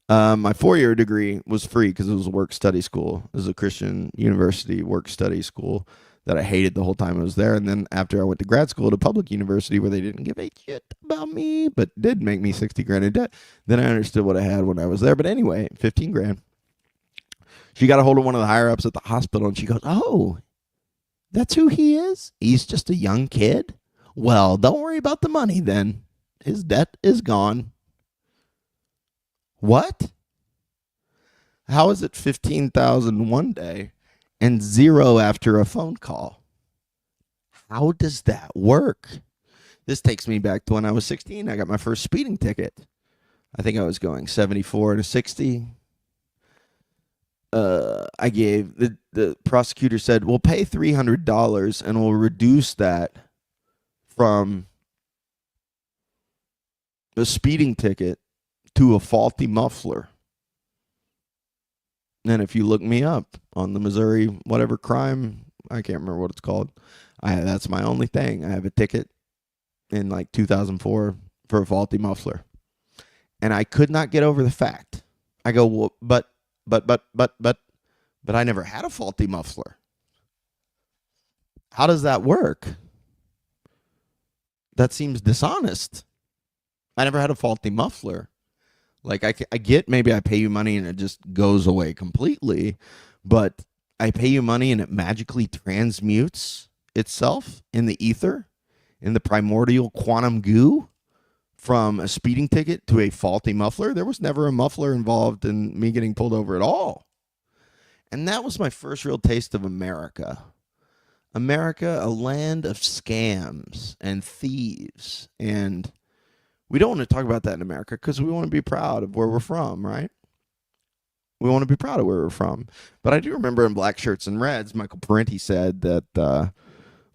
My 4-year degree was free because it was a work-study school. It was a Christian university work-study school that I hated the whole time I was there. And then after I went to grad school at a public university where they didn't give a shit about me, but did make me $60,000 in debt, then I understood what I had when I was there. But anyway, $15,000. She got a hold of one of the higher-ups at the hospital, and she goes, oh, that's who he is? He's just a young kid? Well, don't worry about the money then. His debt is gone. What? How is it 15,000 one day and zero after a phone call? How does that work? This takes me back to when I was 16. I got my first speeding ticket. I think I was going 74 to 60. I gave the prosecutor said, we'll pay $300 and we'll reduce that from a speeding ticket to a faulty muffler. And if you look me up on the Missouri whatever crime, I can't remember what it's called. That's my only thing. I have a ticket in like 2004 for a faulty muffler. And I could not get over the fact. I go, well, but I never had a faulty muffler. How does that work? That seems dishonest. I never had a faulty muffler. Like, I get maybe I pay you money and it just goes away completely, but I pay you money and it magically transmutes itself in the ether, in the primordial quantum goo, from a speeding ticket to a faulty muffler. There was never a muffler involved in me getting pulled over at all. And that was my first real taste of America. America, a land of scams and thieves. And we don't want to talk about that in America because we want to be proud of where we're from, right? We want to be proud of where we're from. But I do remember in Black Shirts and Reds, Michael Parenti said that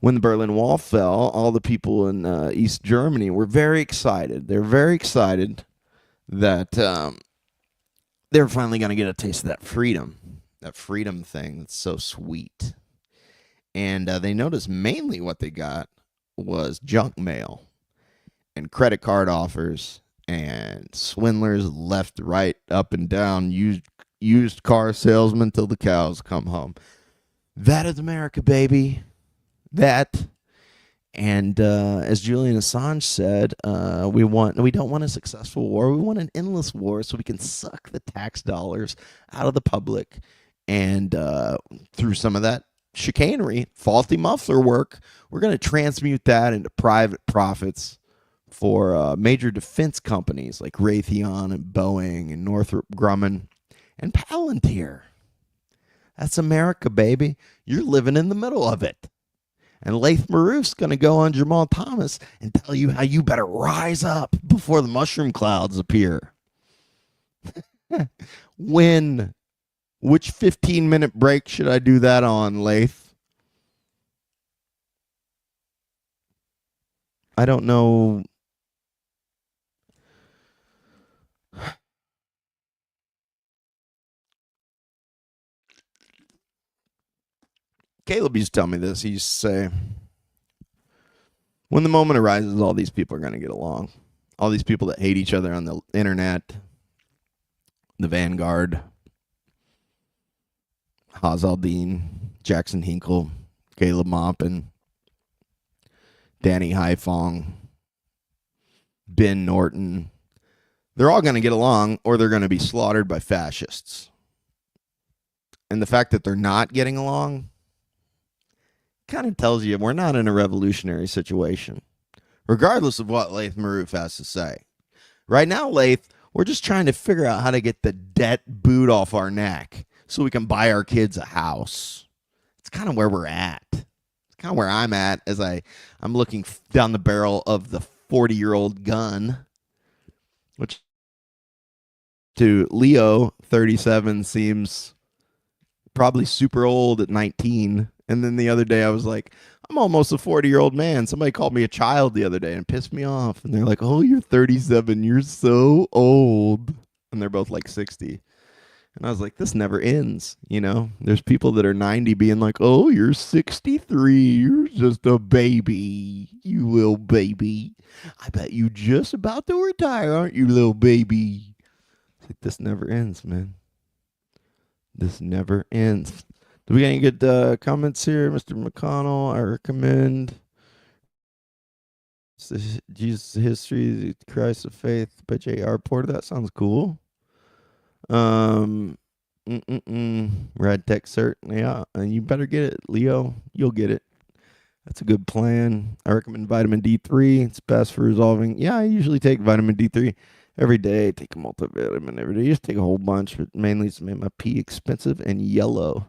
when the Berlin Wall fell, all the people in East Germany were very excited. They're very excited that they're finally going to get a taste of that freedom thing that's so sweet. And they noticed mainly what they got was junk mail and credit card offers and swindlers left, right, up and down, used car salesmen till the cows come home. That is America, baby. That. And as Julian Assange said, we don't want a successful war. We want an endless war so we can suck the tax dollars out of the public. And through some of that chicanery, faulty muffler work, we're going to transmute that into private profits for major defense companies like Raytheon and Boeing and Northrop Grumman and Palantir. That's America, baby. You're living in the middle of it. And Laith Marouf's going to go on Jamal Thomas and tell you how you better rise up before the mushroom clouds appear. When? Which 15-minute break should I do that on, Laith? I don't know. Caleb used to tell me this. He used to say, when the moment arises, all these people are going to get along. All these people that hate each other on the internet, the Vanguard, Haz Al-Din, Jackson Hinkle, Caleb Maupin, Danny Haifong, Ben Norton. They're all going to get along or they're going to be slaughtered by fascists. And the fact that they're not getting along kind of tells you we're not in a revolutionary situation, regardless of what Laith Marouf has to say. Right now, Laith, we're just trying to figure out how to get the debt boot off our neck so we can buy our kids a house. It's kind of where we're at. It's kind of where I'm at as I'm looking down the barrel of the 40-year-old gun, which to Leo, 37, seems probably super old at 19. And then the other day I was like, I'm almost a 40-year-old man. Somebody called me a child the other day and pissed me off. And they're like, oh, you're 37. You're so old. And they're both like 60. And I was like, this never ends. You know, there's people that are 90 being like, oh, you're 63. You're just a baby. You little baby. I bet you just about to retire, aren't you, little baby? It's like, this never ends, man. This never ends. Do we get any good comments here? Mr. McConnell, I recommend Jesus' History, The Christ of Faith by J.R. Porter. That sounds cool. Rad Tech Cert. Yeah, and you better get it, Leo. You'll get it. That's a good plan. I recommend vitamin D3. It's best for resolving. Yeah, I usually take vitamin D3 every day. Take a multivitamin every day. You just take a whole bunch, but mainly to make my pee expensive and yellow.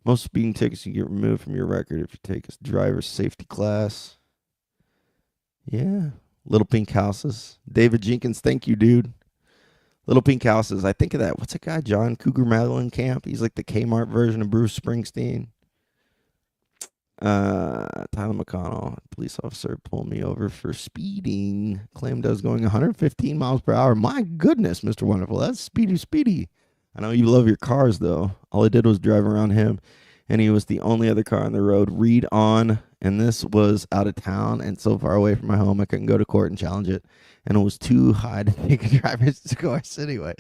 Most speeding tickets you get removed from your record if you take a driver's safety class. Yeah. Little Pink Houses. David Jenkins, thank you, dude. Little Pink Houses. I think of that. What's that guy? John Cougar Mellencamp. He's like the Kmart version of Bruce Springsteen. Tyler McConnell, police officer, pulled me over for speeding. Claimed I was going 115 miles per hour. My goodness, Mr. Wonderful. That's speedy. I know you love your cars, though. All I did was drive around him, and he was the only other car on the road. Read on, and this was out of town and so far away from my home, I couldn't go to court and challenge it, and it was too high to take a driver's course anyway.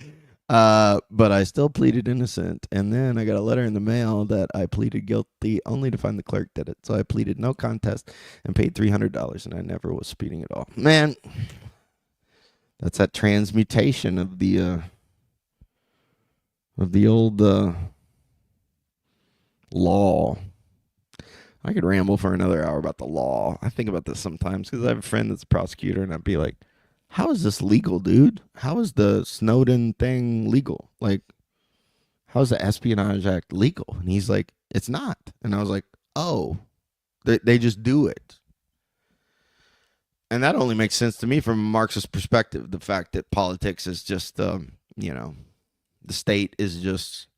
But I still pleaded innocent, and then I got a letter in the mail that I pleaded guilty only to find the clerk did it. So I pleaded no contest and paid $300, and I never was speeding at all. Man, that's that transmutation of the old law. I could ramble for another hour about the law. I think about this sometimes because I have a friend that's a prosecutor, and I'd be like, how is this legal, dude? How is the Snowden thing legal? Like, how is the Espionage Act legal? And he's like, it's not. And I was like, oh, they just do it. And that only makes sense to me from a Marxist perspective. The fact that politics is just, the state is just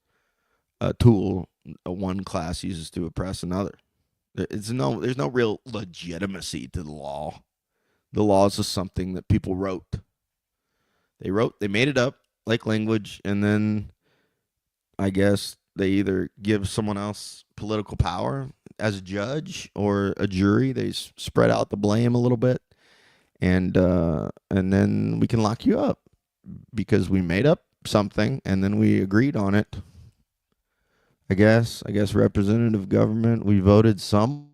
a tool one class uses to oppress another. There's no real legitimacy to the law. The law is just something that people wrote. They made it up like language, and then I guess They either give someone else political power as a judge or a jury. They spread out the blame a little bit, and then we can lock you up because we made up something and then we agreed on it. I guess representative government. We voted some.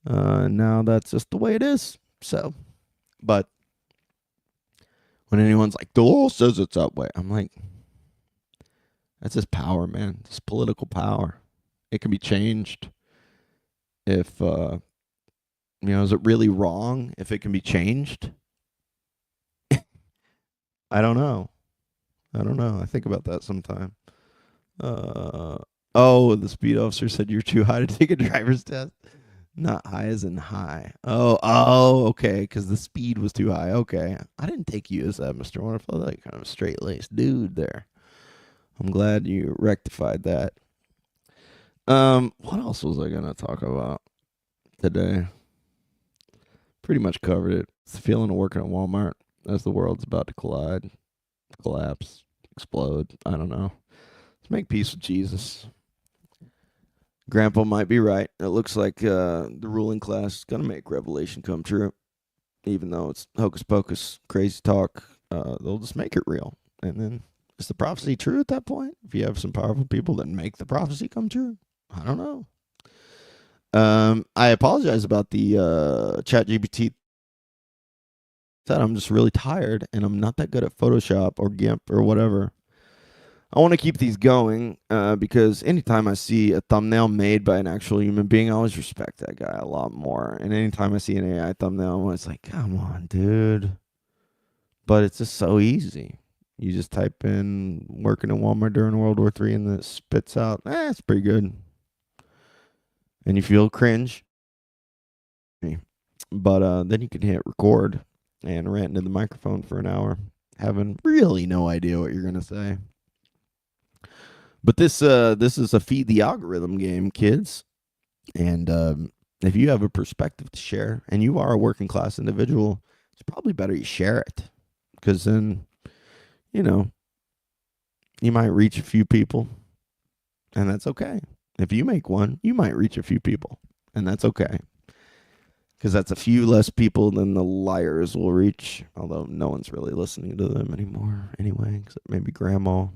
Now that's just the way it is. So, but when anyone's like, the law says it's that way, I'm like, that's just power, man. It's political power. It can be changed. If, is it really wrong if it can be changed? I don't know. I think about that sometime. The speed officer said you're too high to take a driver's test. Not high as in high. Okay, because the speed was too high. Okay. I didn't take you as that, Mr. Wonderful. Like kind of a straight-laced dude there. I'm glad you rectified that. What else was I going to talk about today? Pretty much covered it. It's the feeling of working at Walmart as the world's about to collapse, explode. I don't know. Let's make peace with Jesus. Grandpa might be right. It looks like the ruling class is going to make Revelation come true. Even though it's hocus pocus, crazy talk, they'll just make it real. And then, is the prophecy true at that point? If you have some powerful people that make the prophecy come true? I don't know. I apologize about the ChatGPT. That I'm just really tired, and I'm not that good at Photoshop or GIMP or whatever. I want to keep these going because anytime I see a thumbnail made by an actual human being, I always respect that guy a lot more. And anytime I see an AI thumbnail, it's like, come on, dude. But it's just so easy. You just type in working at Walmart during World War III and it spits out, it's pretty good. And you feel cringe. But then you can hit record and rant into the microphone for an hour, having really no idea what you're going to say. But this is a feed the algorithm game, kids. And if you have a perspective to share and you are a working class individual, it's probably better you share it. Because then, you might reach a few people. And that's okay. If you make one, you might reach a few people. And that's okay. Because that's a few less people than the liars will reach. Although no one's really listening to them anymore anyway. Except maybe Grandma.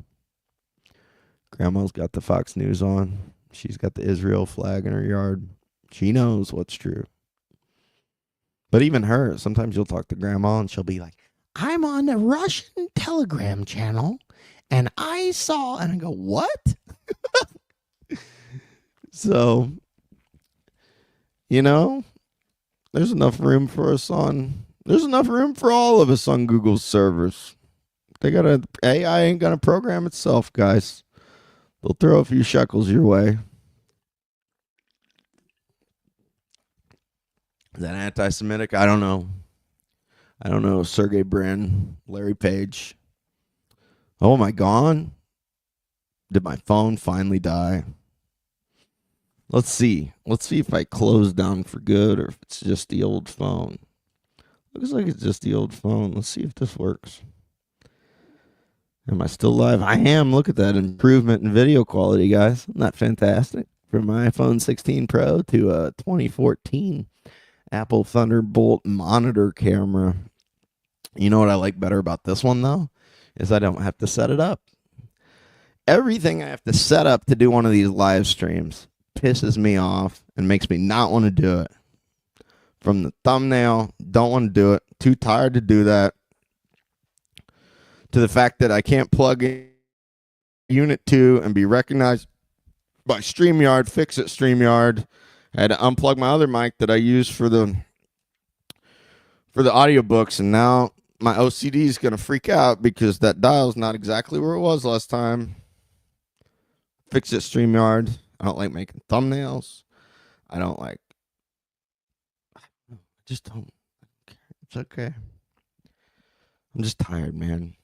Grandma's got the Fox News on. She's got the Israel flag in her yard. She knows what's true. But even her, sometimes you'll talk to Grandma and she'll be like, I'm on the Russian Telegram channel and I saw, and I go, what? So, there's enough room for all of us on Google's servers. AI ain't gonna program itself, guys. They'll throw a few shekels your way. Is that anti-Semitic? I don't know. Sergey Brin, Larry Page. Oh, am I gone? Did my phone finally die? Let's see. Let's see if I close down for good or if it's just the old phone. Looks like it's just the old phone. Let's see if this works. Am I still live? I am. Look at that improvement in video quality, guys. Isn't that fantastic? From my iPhone 16 Pro to a 2014 Apple Thunderbolt monitor camera. You know what I like better about this one, though? Is I don't have to set it up. Everything I have to set up to do one of these live streams pisses me off and makes me not want to do it. From the thumbnail, don't want to do it. Too tired to do that. To the fact that I can't plug in Unit 2 and be recognized by StreamYard, fix it StreamYard. I had to unplug my other mic that I use for the audiobooks, and now my OCD is going to freak out because that dial's not exactly where it was last time. Fix it StreamYard. I don't like making thumbnails. I just don't care. It's okay. I'm just tired, man.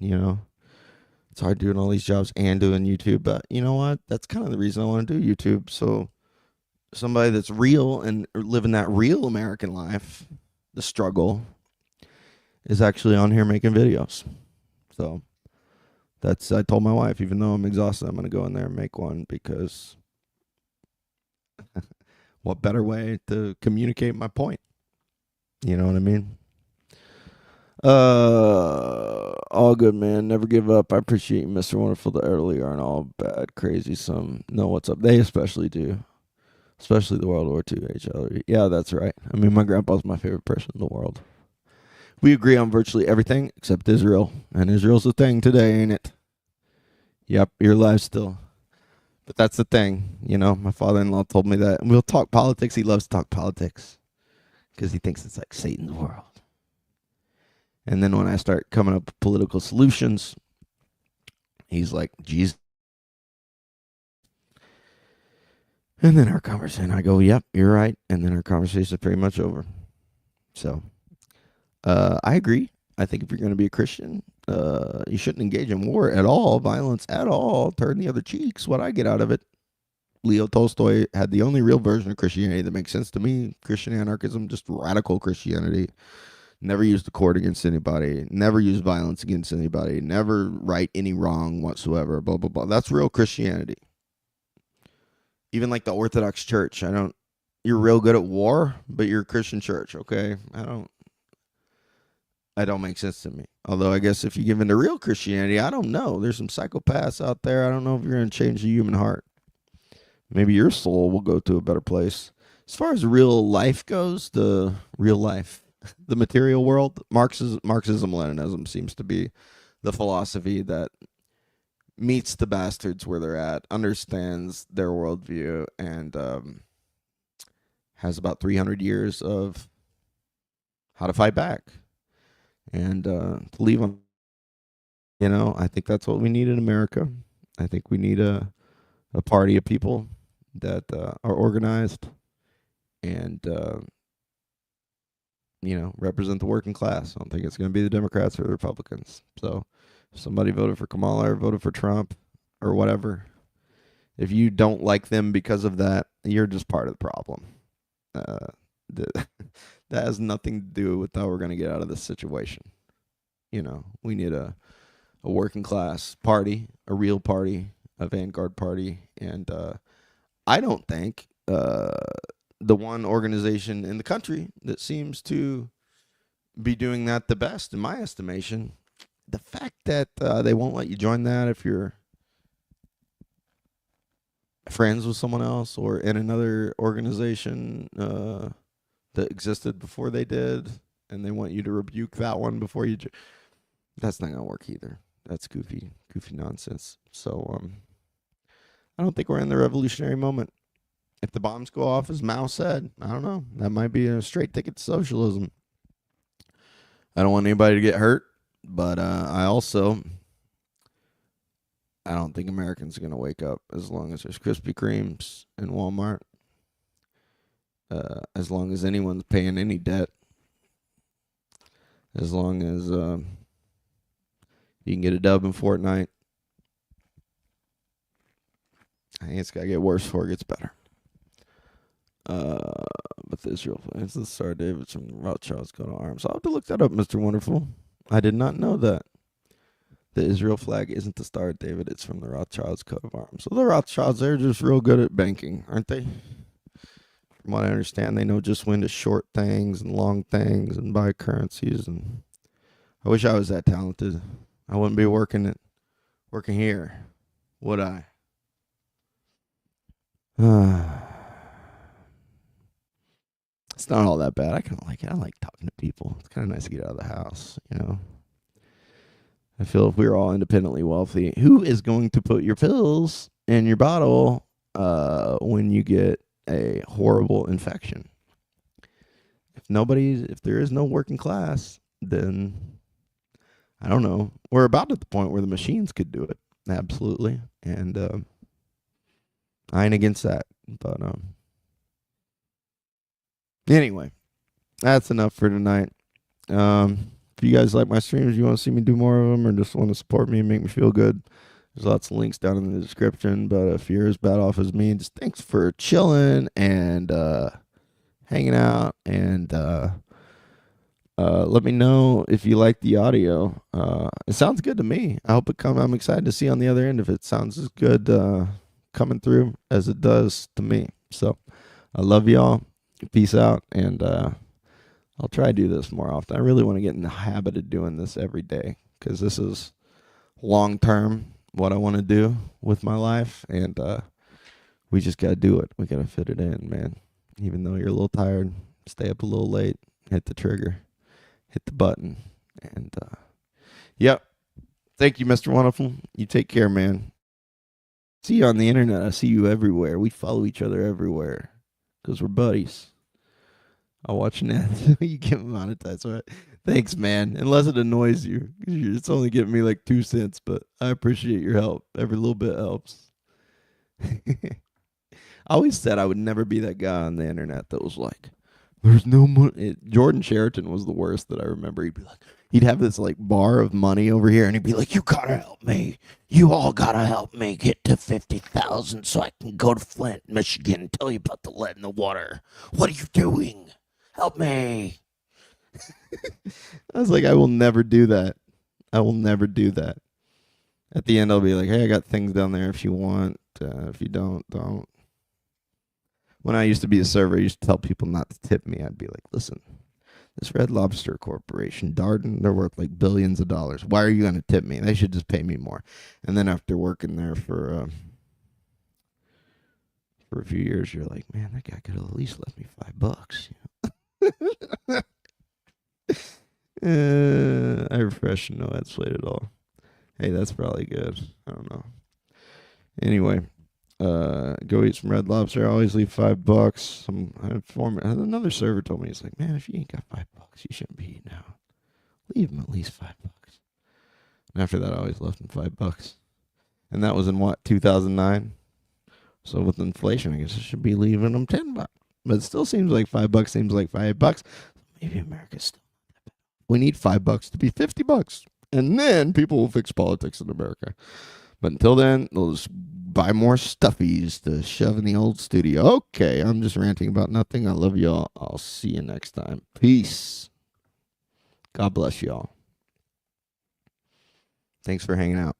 It's hard doing all these jobs and doing YouTube, but you know what? That's kind of the reason I want to do YouTube. So somebody that's real and living that real American life, the struggle, is actually on here making videos. So I told my wife, even though I'm exhausted, I'm going to go in there and make one, because what better way to communicate my point? You know what I mean? All good, man. Never give up. I appreciate you, Mr. Wonderful. The elderly aren't all bad, crazy. Some know what's up. They especially do. Especially the World War II age elderly. Yeah, that's right. I mean, my grandpa's my favorite person in the world. We agree on virtually everything except Israel. And Israel's a thing today, ain't it? Yep, you're alive still. But that's the thing. You know, my father-in-law told me that. And we'll talk politics. He loves to talk politics because he thinks it's like Satan's world. And then when I start coming up with political solutions, he's like, Jesus. And then our conversation, I go, yep, you're right. And then our conversation is pretty much over. So I agree. I think if you're going to be a Christian, you shouldn't engage in war at all, violence at all, turn the other cheeks. What I get out of it, Leo Tolstoy had the only real version of Christianity that makes sense to me. Christian anarchism, just radical Christianity. Never use the court against anybody. Never use violence against anybody. Never right any wrong whatsoever. Blah, blah, blah. That's real Christianity. Even like the Orthodox Church. You're real good at war, but you're a Christian church, okay? That don't make sense to me. Although I guess if you give into real Christianity, I don't know. There's some psychopaths out there. I don't know if you're going to change the human heart. Maybe your soul will go to a better place. As far as real life goes, the real life, the material world, Marxism-Leninism seems to be the philosophy that meets the bastards where they're at, understands their worldview, and has about 300 years of how to fight back and to leave them. You know, I think that's what we need in America. I think we need a party of people that are organized and represent the working class. I don't think it's going to be the Democrats or the Republicans. So if somebody voted for Kamala or voted for Trump or whatever, if you don't like them because of that, you're just part of the problem. That has nothing to do with how we're going to get out of this situation. You know, we need a working class party, a real party, a vanguard party. And I don't think the one organization in the country that seems to be doing that the best, in my estimation, the fact that they won't let you join that if you're friends with someone else or in another organization that existed before they did, and they want you to rebuke that one before you. That's not gonna work either. That's goofy nonsense. So I don't think we're in the revolutionary moment. If the bombs go off, as Mao said, I don't know. That might be a straight ticket to socialism. I don't want anybody to get hurt, but I don't think Americans are going to wake up as long as there's Krispy Kremes in Walmart. As long as anyone's paying any debt. As long as you can get a dub in Fortnite. I think it's got to get worse before it gets better. But the Israel plans, the Star David's from the Rothschilds coat of arms. I'll have to look that up, Mr. Wonderful. I did not know that. The Israel flag isn't the Star of David, it's from the Rothschilds coat of arms. So the Rothschilds, they're just real good at banking, aren't they? From what I understand, they know just when to short things and long things and buy currencies. And I wish I was that talented. I wouldn't be working here, would I? It's not all that bad. I kind of like it. I like talking to people. It's kind of nice to get out of the house, you know. I feel if we were all independently wealthy, who is going to put your pills in your bottle when you get a horrible infection? If there is no working class, then I don't know. We're about at the point where the machines could do it. Absolutely. And I ain't against that. But anyway, that's enough for tonight. If you guys like my streams, you want to see me do more of them, or just want to support me and make me feel good, there's lots of links down in the description. But if you're as bad off as me, just thanks for chilling and hanging out and Let me know if you like the audio. It sounds good to me. I hope it come. I'm excited to see on the other end if it sounds as good coming through as it does to me. So I love y'all. Peace out, and I'll try to do this more often. I really want to get in the habit of doing this every day because this is long term what I want to do with my life, and we just got to do it. We got to fit it in, man. Even though you're a little tired, stay up a little late, hit the trigger, hit the button, and yep. Thank you, Mr. Wonderful. You take care, man. See you on the internet. I see you everywhere. We follow each other everywhere because we're buddies. I'll watch an ad. You get monetized, all right? Thanks, man. Unless it annoys you. It's only getting me like 2 cents, but I appreciate your help. Every little bit helps. I always said I would never be that guy on the internet that was like, there's no money. Jordan Sheraton was the worst that I remember. He'd be like, he'd have this like bar of money over here, and he'd be like, you gotta help me. You all gotta help me get to 50,000 so I can go to Flint, Michigan, and tell you about the lead in the water. What are you doing? Help me. I was like, I will never do that. I will never do that. At the end, I'll be like, hey, I got things down there if you want. If you don't. When I used to be a server, I used to tell people not to tip me. I'd be like, listen, this Red Lobster Corporation, Darden, they're worth like billions of dollars. Why are you going to tip me? They should just pay me more. And then after working there for a few years, you're like, man, that guy could have at least left me $5. I refresh and no ads played at all. Hey, that's probably good. I don't know. Anyway. Go eat some Red Lobster. I always leave $5. Another server told me, he's like, man, if you ain't got $5, you shouldn't be eating out. Leave him at least $5. And after that, I always left him $5. And that was in what, 2009? So with inflation, I guess I should be leaving him $10. But it still seems like $5 seems like $5. Maybe America's still not that bad. We need $5 to be $50. And then people will fix politics in America. But until then, they'll just buy more stuffies to shove in the old studio. Okay, I'm just ranting about nothing. I love y'all. I'll see you next time. Peace. God bless y'all. Thanks for hanging out.